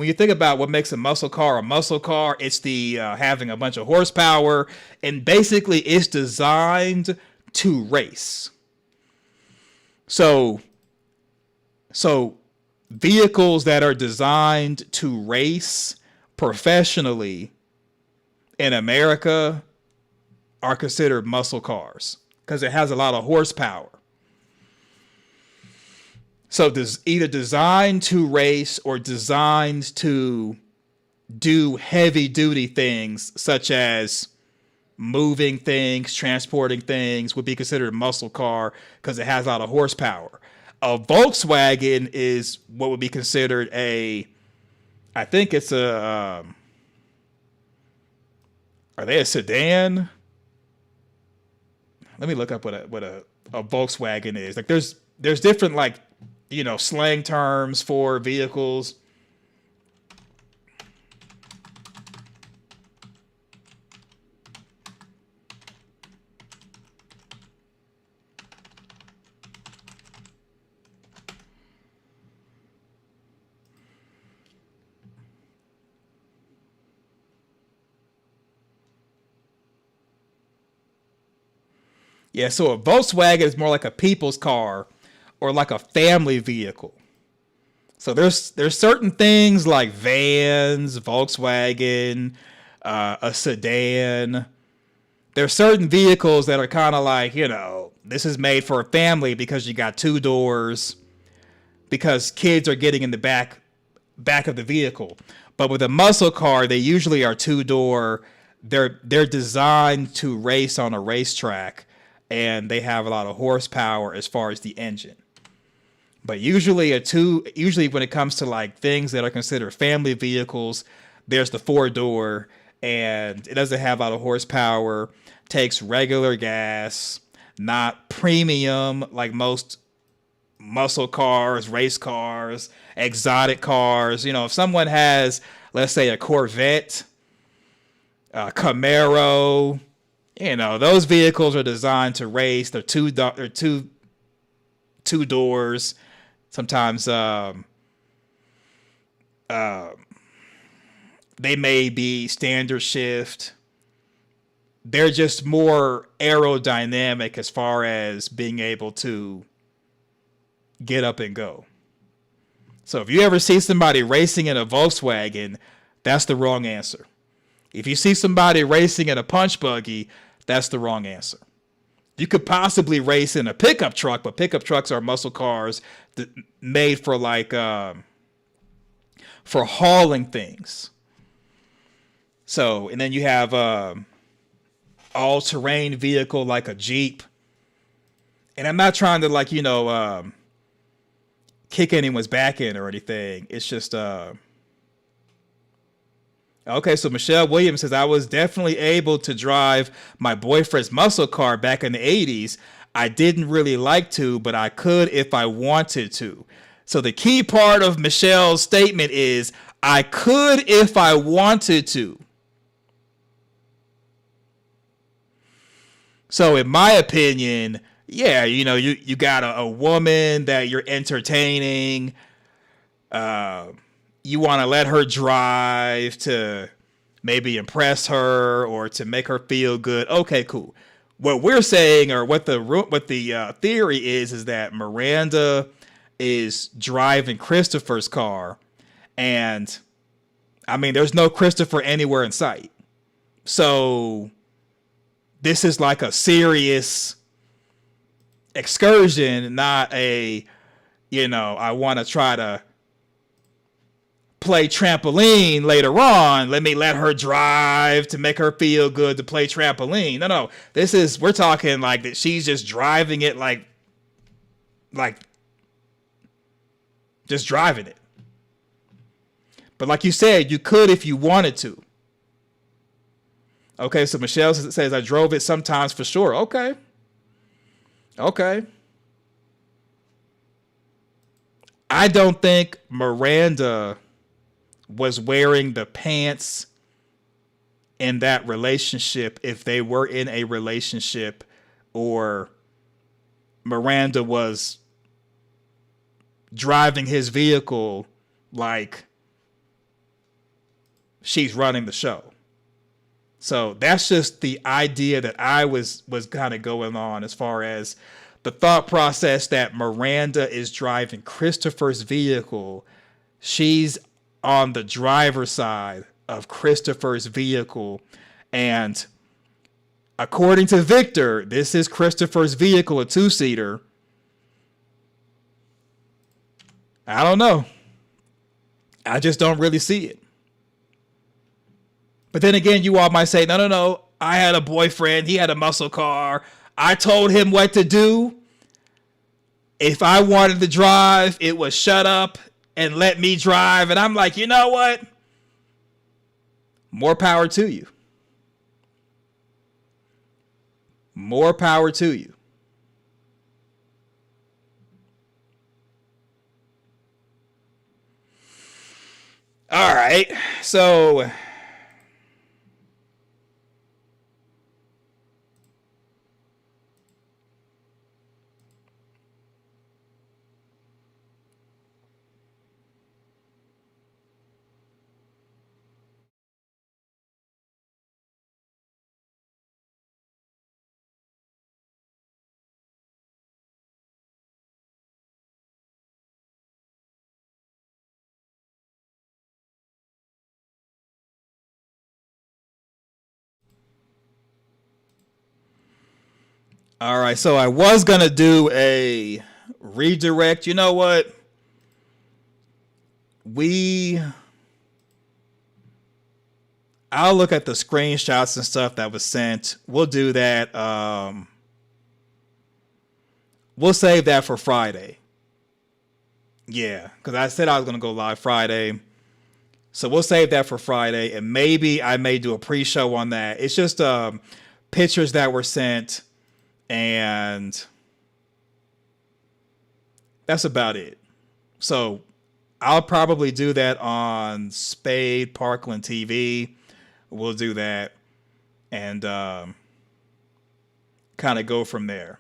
you think about what makes a muscle car, it's the having a bunch of horsepower, and basically it's designed to race. So vehicles that are designed to race professionally in America are considered muscle cars because it has a lot of horsepower. So either designed to race or designed to do heavy duty things such as moving things, transporting things would be considered a muscle car because it has a lot of horsepower. A Volkswagen is what would be considered are they a sedan? Let me look up what a Volkswagen is. Like there's different slang terms for vehicles. Yeah, so a Volkswagen is more like a people's car or like a family vehicle. So there's certain things like vans, Volkswagen, a sedan. There's certain vehicles that are kind of like, this is made for a family because you got two doors, because kids are getting in the back of the vehicle. But with a muscle car, they usually are two-door. They're designed to race on a racetrack, and they have a lot of horsepower as far as the engine. But usually when it comes to like things that are considered family vehicles, there's the four-door, and it doesn't have a lot of horsepower, takes regular gas, not premium like most muscle cars, race cars, exotic cars. If someone has, let's say, a Corvette, a Camaro, those vehicles are designed to race. They're two doors. Sometimes they may be standard shift. They're just more aerodynamic as far as being able to get up and go. So if you ever see somebody racing in a Volkswagen, that's the wrong answer. If you see somebody racing in a punch buggy, that's the wrong answer. You could possibly race in a pickup truck, but pickup trucks are muscle cars made for for hauling things. So, and then you have all-terrain vehicle like a Jeep. And I'm not trying to kick anyone's back in or anything. It's just okay, so Michelle Williams says, I was definitely able to drive my boyfriend's muscle car back in the 80s. I didn't really like to, but I could if I wanted to. So the key part of Michelle's statement is, I could if I wanted to. So in my opinion, yeah, you got a woman that you're entertaining. You want to let her drive to maybe impress her or to make her feel good. Okay, cool. What we're saying, or what the theory is that Miranda is driving Christopher's car, and I mean, there's no Christopher anywhere in sight. So this is like a serious excursion, not a, I want to try to play trampoline later on. Let her drive to make her feel good to play trampoline. No. We're talking like that. She's just driving it like just driving it. But like you said, you could if you wanted to. Okay, so Michelle says, I drove it sometimes for sure. Okay. I don't think Miranda was wearing the pants in that relationship if they were in a relationship, or Miranda was driving his vehicle like she's running the show. So that's just the idea that I was kind of going on, as far as the thought process that Miranda is driving Christopher's vehicle. She's on the driver's side of Christopher's vehicle. And according to Victor, this is Christopher's vehicle, a 2-seater. I don't know. I just don't really see it. But then again, you all might say, no. I had a boyfriend. He had a muscle car. I told him what to do. If I wanted to drive, it was shut up and let me drive. And I'm like, you know what? More power to you. More power to you. All right. So all right, so I was going to do a redirect. You know what? I'll look at the screenshots and stuff that was sent. We'll do that. We'll save that for Friday. Yeah, because I said I was going to go live Friday. So we'll save that for Friday, and maybe I may do a pre-show on that. It's just pictures that were sent, and that's about it. So I'll probably do that on Spade Parkland TV. We'll do that and kind of go from there.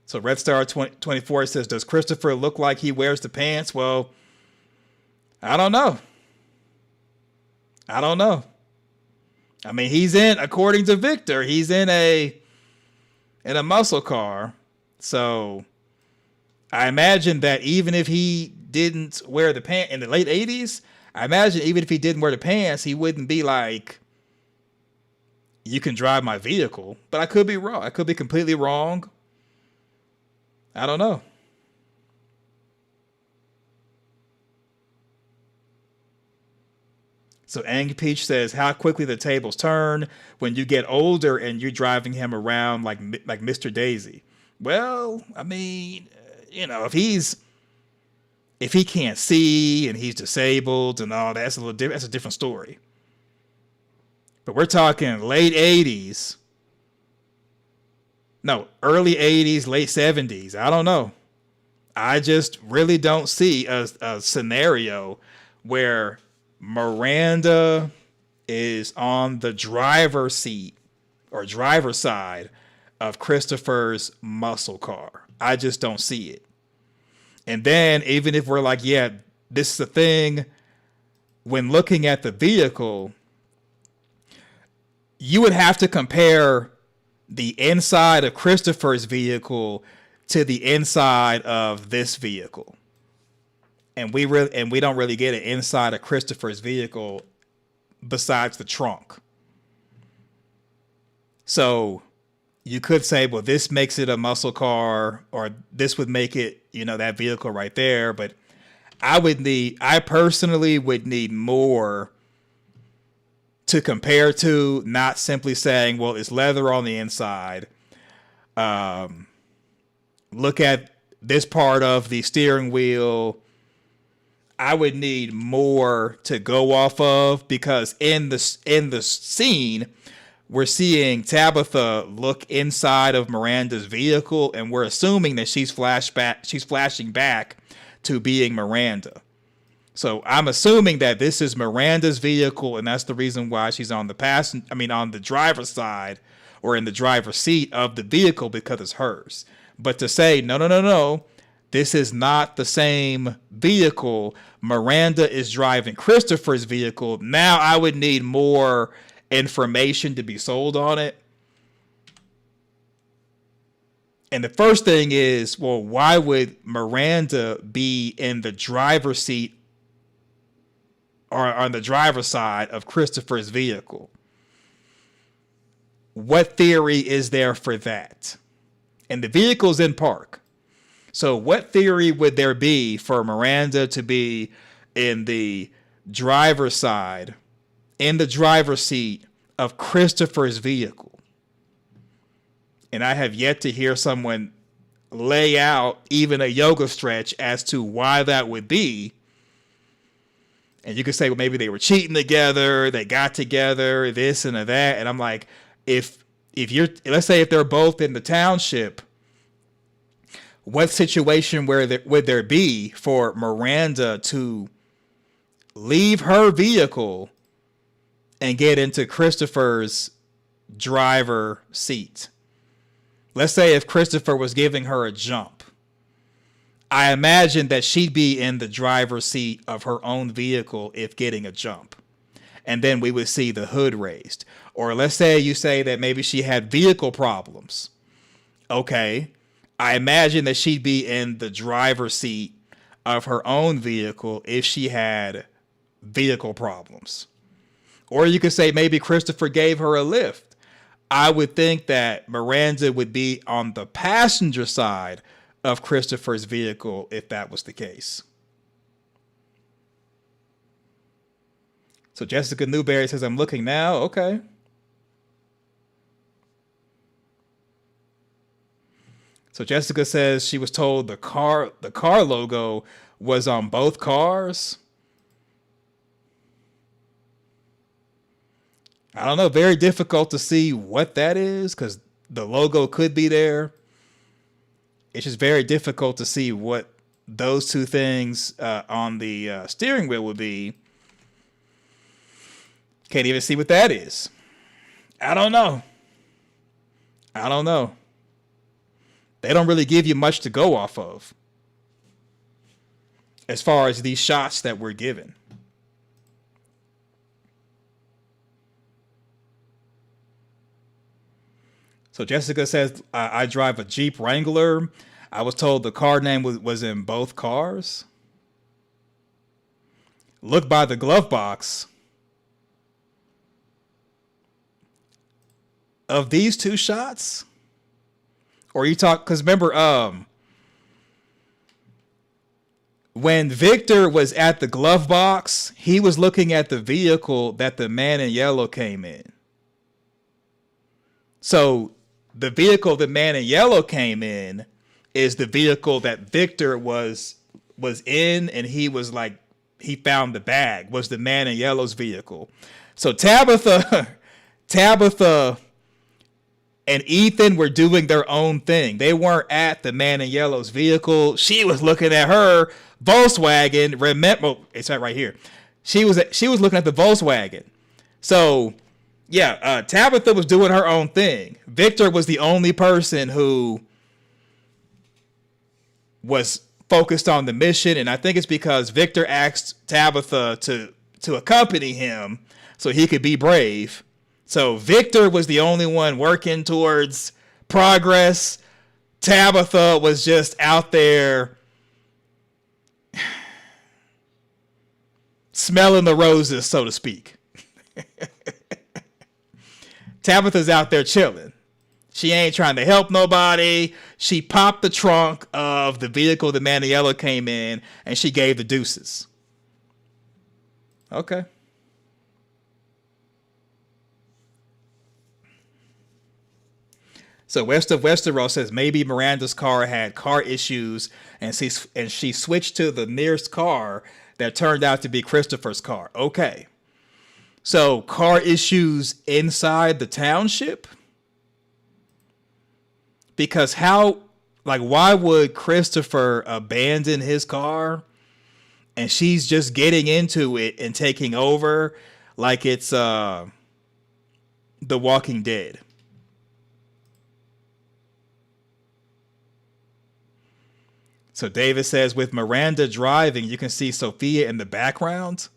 So Red Star 24 says, does Christopher look like he wears the pants? Well, I don't know. I mean, according to Victor, he's in a muscle car. So I imagine that even if he didn't wear the pants in the late 80s, I imagine even if he didn't wear the pants, he wouldn't be like, you can drive my vehicle. But I could be wrong. I could be completely wrong. I don't know. So Ang Peach says, how quickly the tables turn when you get older and you're driving him around like Mr. Daisy. Well, I mean, if he can't see and he's disabled and all that, that's that's a different story. But we're talking late 80s. No, early 80s, late 70s. I don't know. I just really don't see a scenario where Miranda is on the driver's seat or driver's side of Christopher's muscle car. I just don't see it. And then even if we're like, yeah, this is the thing, when looking at the vehicle, you would have to compare the inside of Christopher's vehicle to the inside of this vehicle. And we don't really get an inside of Christopher's vehicle besides the trunk. So you could say, well, this makes it a muscle car, or this would make it, that vehicle right there. But I personally would need more to compare to, not simply saying, well, it's leather on the inside. Look at this part of the steering wheel. I would need more to go off of, because in the scene, we're seeing Tabitha look inside of Miranda's vehicle, and we're assuming that she's flashing back to being Miranda. So I'm assuming that this is Miranda's vehicle, and that's the reason why she's on the driver's side, or in the driver's seat of the vehicle, because it's hers. But to say, no, this is not the same vehicle. Miranda is driving Christopher's vehicle. Now I would need more information to be sold on it. And the first thing is, well, why would Miranda be in the driver's seat or on the driver's side of Christopher's vehicle? What theory is there for that? And the vehicle's in park. So what theory would there be for Miranda to be in the driver's side, in the driver's seat of Christopher's vehicle? And I have yet to hear someone lay out even a yoga stretch as to why that would be. And you could say, well, maybe they were cheating together, they got together, this and that. And I'm like, let's say if they're both in the township, what situation would there be for Miranda to leave her vehicle and get into Christopher's driver seat? Let's say if Christopher was giving her a jump, I imagine that she'd be in the driver's seat of her own vehicle if getting a jump. And then we would see the hood raised. Or let's say you say that maybe she had vehicle problems. Okay. I imagine that she'd be in the driver's seat of her own vehicle if she had vehicle problems. Or you could say maybe Christopher gave her a lift. I would think that Miranda would be on the passenger side of Christopher's vehicle if that was the case. So Jessica Newberry says, I'm looking now. Okay. So Jessica says she was told the car logo was on both cars. I don't know. Very difficult to see what that is, because the logo could be there. It's just very difficult to see what those two things on the steering wheel would be. Can't even see what that is. I don't know. They don't really give you much to go off of as far as these shots that we're given. So Jessica says, I drive a Jeep Wrangler. I was told the car name was in both cars. Look by the glove box. Of these two shots? Or you talk, because remember, when Victor was at the glove box, he was looking at the vehicle that the man in yellow came in. So the vehicle the man in yellow came in is the vehicle that Victor was in, and he was like, he found the bag, was the man in yellow's vehicle. So Tabitha and Ethan were doing their own thing. They weren't at the man in yellow's vehicle. She was looking at her Volkswagen. Remember, it's right here. She was looking at the Volkswagen. So yeah, Tabitha was doing her own thing. Victor was the only person who was focused on the mission. And I think it's because Victor asked Tabitha to accompany him so he could be brave. So Victor was the only one working towards progress. Tabitha was just out there smelling the roses, so to speak. Tabitha's out there chilling. She ain't trying to help nobody. She popped the trunk of the vehicle that Maniello came in, and she gave the deuces. Okay. So West of Westeros says maybe Miranda's car had car issues, and she switched to the nearest car that turned out to be Christopher's car. Okay. So car issues inside the township? Because why would Christopher abandon his car and she's just getting into it and taking over like it's The Walking Dead? So David says, with Miranda driving, you can see Sophia in the background.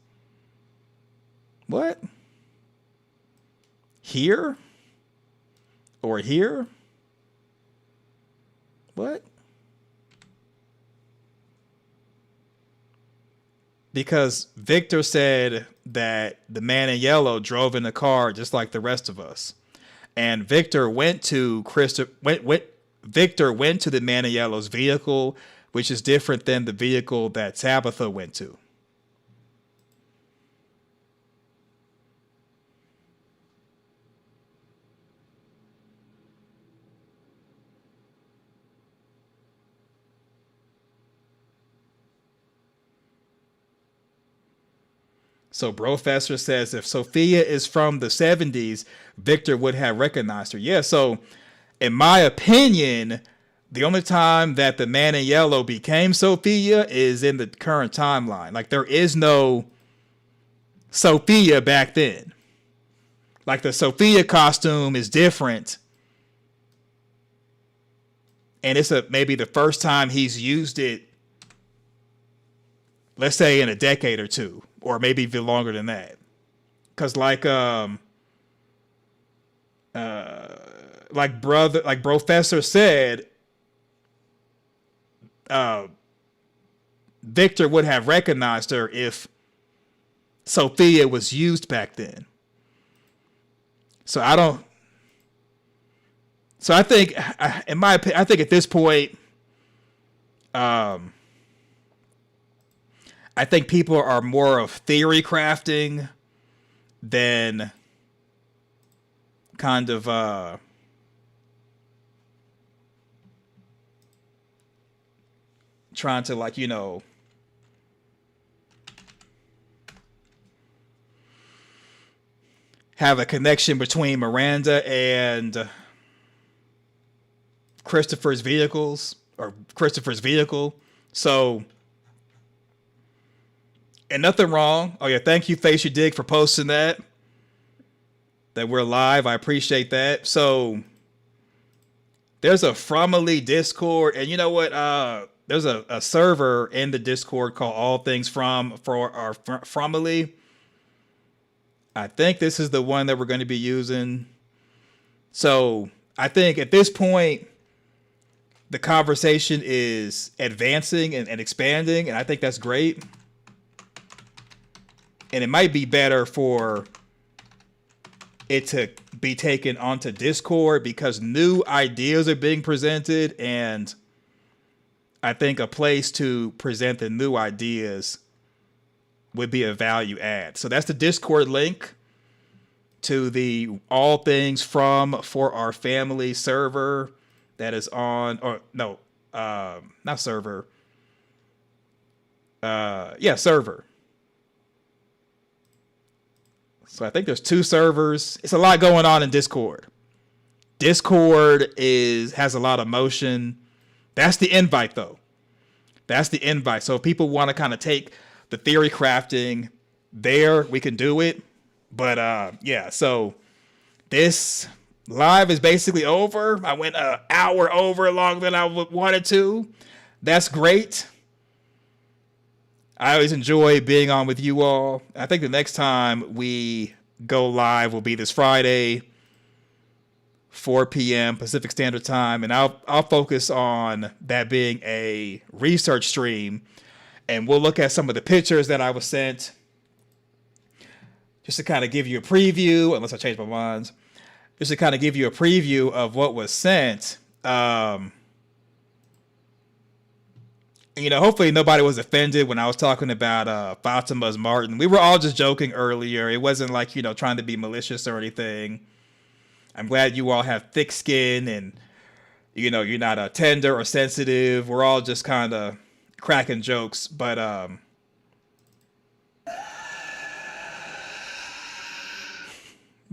What? Here? Or here? What? Because Victor said that the man in yellow drove in the car just like the rest of us. And Victor went to Victor went to the man in yellow's vehicle, which is different than the vehicle that Tabitha went to. So Brofessor says if Sophia is from the 70s, Victor would have recognized her. Yeah, so in my opinion, the only time that the man in yellow became Sophia is in the current timeline. Like, there is no Sophia back then. Like, the Sophia costume is different. And it's maybe the first time he's used it, let's say in a decade or two, or maybe even longer than that. Because like Professor said, Victor would have recognized her if Sophia was used back then. So I think, in my opinion, I think at this point, I think people are more of theory crafting than kind of trying to, like, have a connection between Miranda and Christopher's vehicle. So, and nothing wrong. Oh yeah, thank you, Face Your Dig, for posting that we're live. I appreciate that. So there's a Fromily Discord, and you know what? There's a server in the Discord called All Things From for our Fromily. I think this is the one that we're going to be using. So I think at this point, the conversation is advancing and expanding, and I think that's great. And it might be better for it to be taken onto Discord because new ideas are being presented, and I think a place to present the new ideas would be a value add. So that's the Discord link to the All Things From For Our Family server that is on, or no, not server. Server. So I think there's 2 servers. It's a lot going on in Discord. Discord has a lot of motion. That's the invite, though. That's the invite. So if people want to kind of take the theory crafting there, we can do it. But so this live is basically over. I went an hour over longer than I wanted to. That's great. I always enjoy being on with you all. I think the next time we go live will be this Friday, 4 p.m. Pacific Standard Time, and I'll focus on that being a research stream, and we'll look at some of the pictures that I was sent, just to kind of give you a preview, unless I change my mind, just to kind of give you a preview of what was sent. Hopefully nobody was offended when I was talking about Fatima's Martin. We were all just joking earlier. It wasn't like, trying to be malicious or anything. I'm glad you all have thick skin and, you're not tender or sensitive. We're all just kind of cracking jokes. But I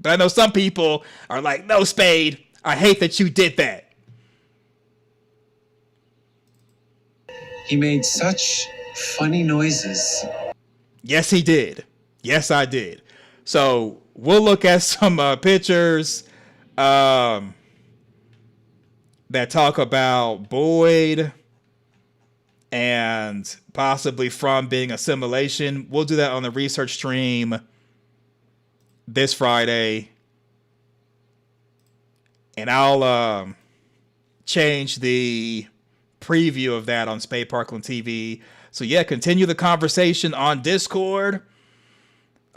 know some people are like, no, Spade, I hate that you did that. He made such funny noises. Yes, he did. Yes, I did. So we'll look at some pictures that talk about Boyd and possibly from being assimilation. We'll do that on the research stream this Friday. And I'll change the preview of that on Spade Parkland TV. So yeah, continue the conversation on Discord.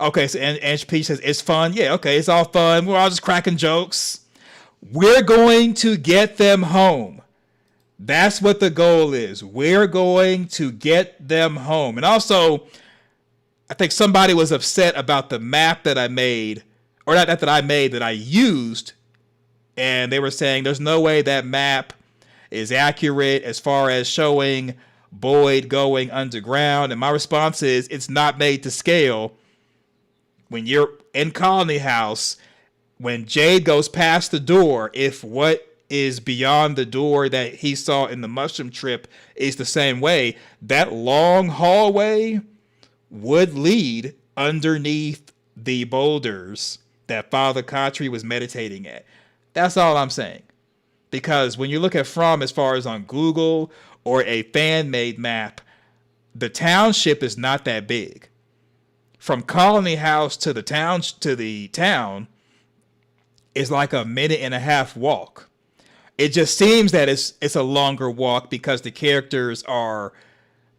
Okay, so Ange P says it's fun. Yeah, okay, it's all fun. We're all just cracking jokes. We're going to get them home. That's what the goal is. We're going to get them home. And also, I think somebody was upset about the map that I made, or not that I made, that I used. And they were saying there's no way that map is accurate as far as showing Boyd going underground. And my response is, it's not made to scale. When you're in Colony House, when Jade goes past the door, if what is beyond the door that he saw in the mushroom trip is the same way, that long hallway would lead underneath the boulders that Father Khatri was meditating at. That's all I'm saying. Because when you look at From as far as on Google or a fan-made map, the township is not that big. From Colony House to the town is like a minute and a half walk. It just seems that it's a longer walk because the characters are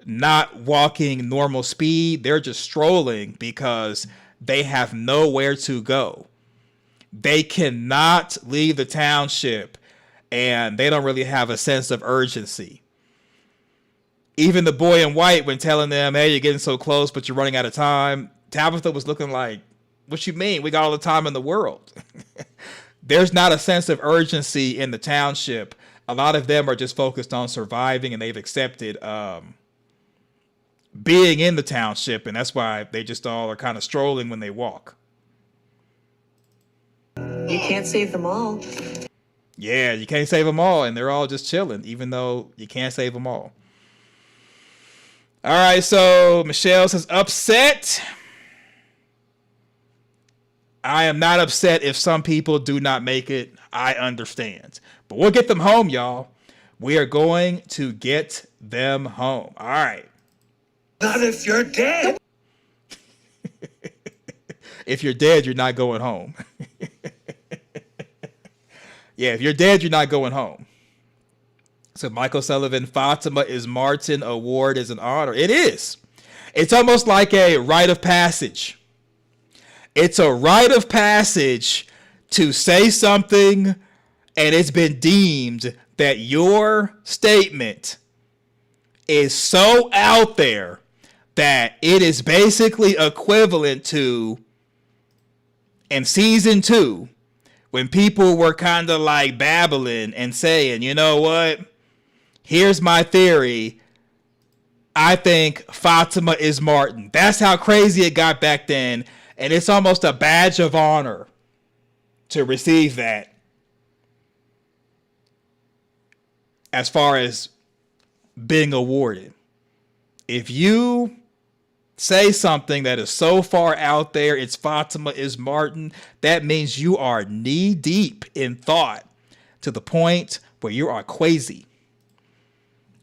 not walking normal speed. They're just strolling because they have nowhere to go. They cannot leave the township, and they don't really have a sense of urgency. Even the boy in white, when telling them, hey, you're getting so close, but you're running out of time, Tabitha was looking like, what you mean? We got all the time in the world. There's not a sense of urgency in the township. A lot of them are just focused on surviving, and they've accepted being in the township, and that's why they just all are kind of strolling when they walk. You can't save them all. Yeah, you can't save them all, and they're all just chilling, even though you can't save them all. All right, so Michelle says, upset. I am not upset if some people do not make it. I understand. But we'll get them home, y'all. We are going to get them home. All right. Not if you're dead. If you're dead, you're not going home. Yeah, if you're dead, you're not going home. So Michael Sullivan, Fatima is Martin award is an honor. It is. It's almost like a rite of passage. It's a rite of passage to say something, and it's been deemed that your statement is so out there that it is basically equivalent to, in season 2, when people were kind of like babbling and saying, you know what? Here's my theory. I think Fatima is Martin. That's how crazy it got back then. And it's almost a badge of honor to receive that. As far as being awarded. If you say something that is so far out there, it's Fatima is Martin, that means you are knee deep in thought to the point where you are crazy.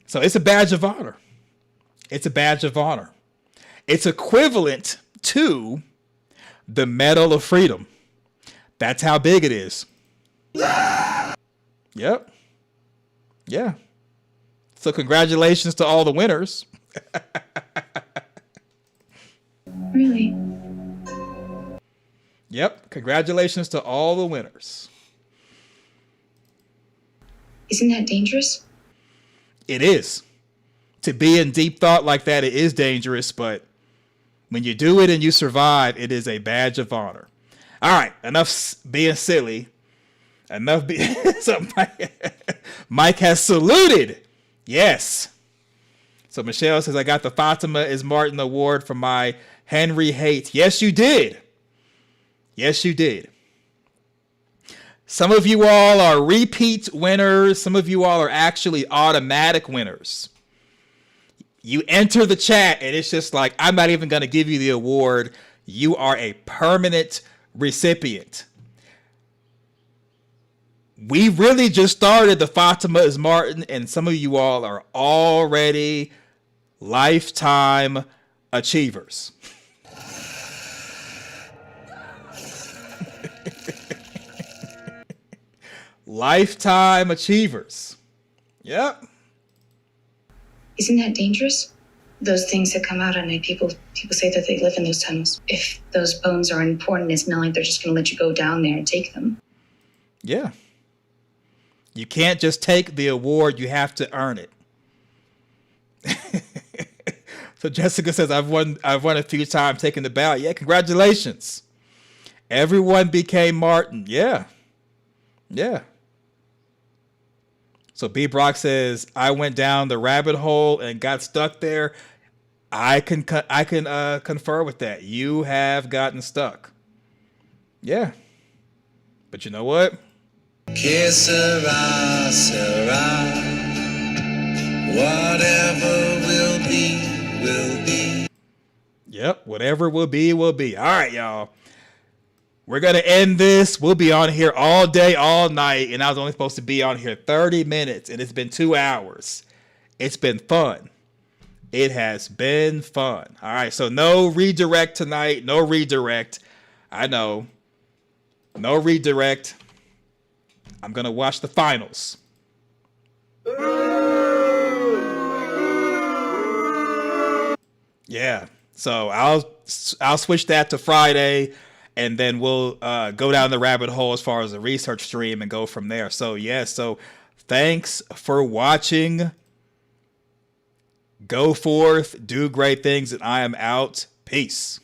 So it's a badge of honor. It's a badge of honor. It's equivalent to the Medal of Freedom. That's how big it is. Yep. Yeah. So congratulations to all the winners. Really? Yep. Congratulations to all the winners. Isn't that dangerous? It is. To be in deep thought like that, it is dangerous, but when you do it and you survive, it is a badge of honor. All right, enough being silly. Enough being... So Mike has saluted. Yes. So Michelle says, I got the Fatima is Martin Award for my Henry Haight. Yes, you did. Yes, you did. Some of you all are repeat winners. Some of you all are actually automatic winners. You enter the chat and it's just like, I'm not even going to give you the award. You are a permanent recipient. We really just started the Fatima is Martin, and some of you all are already lifetime achievers. Lifetime achievers. Yep. Isn't that dangerous? Those things that come out at night, people say that they live in those tunnels. If those bones are important, it's not like they're just going to let you go down there and take them. Yeah. You can't just take the award, you have to earn it. So Jessica says, I've won a few times taking the ballot. Yeah, congratulations. Everyone became Martin. Yeah. Yeah. So B Brock says, I went down the rabbit hole and got stuck there. I can confer with that. You have gotten stuck. Yeah. But you know what? Que sera, sera. Whatever will be, will be. Yep, whatever will be, will be. All right, y'all. We're going to end this. We'll be on here all day, all night. And I was only supposed to be on here 30 minutes. And it's been 2 hours. It's been fun. It has been fun. All right, so no redirect tonight. No redirect. I know. No redirect. I'm going to watch the finals. Yeah. So I'll switch that to Friday, and then we'll go down the rabbit hole as far as the research stream and go from there. So yeah, so thanks for watching. Go forth, do great things, and I am out. Peace.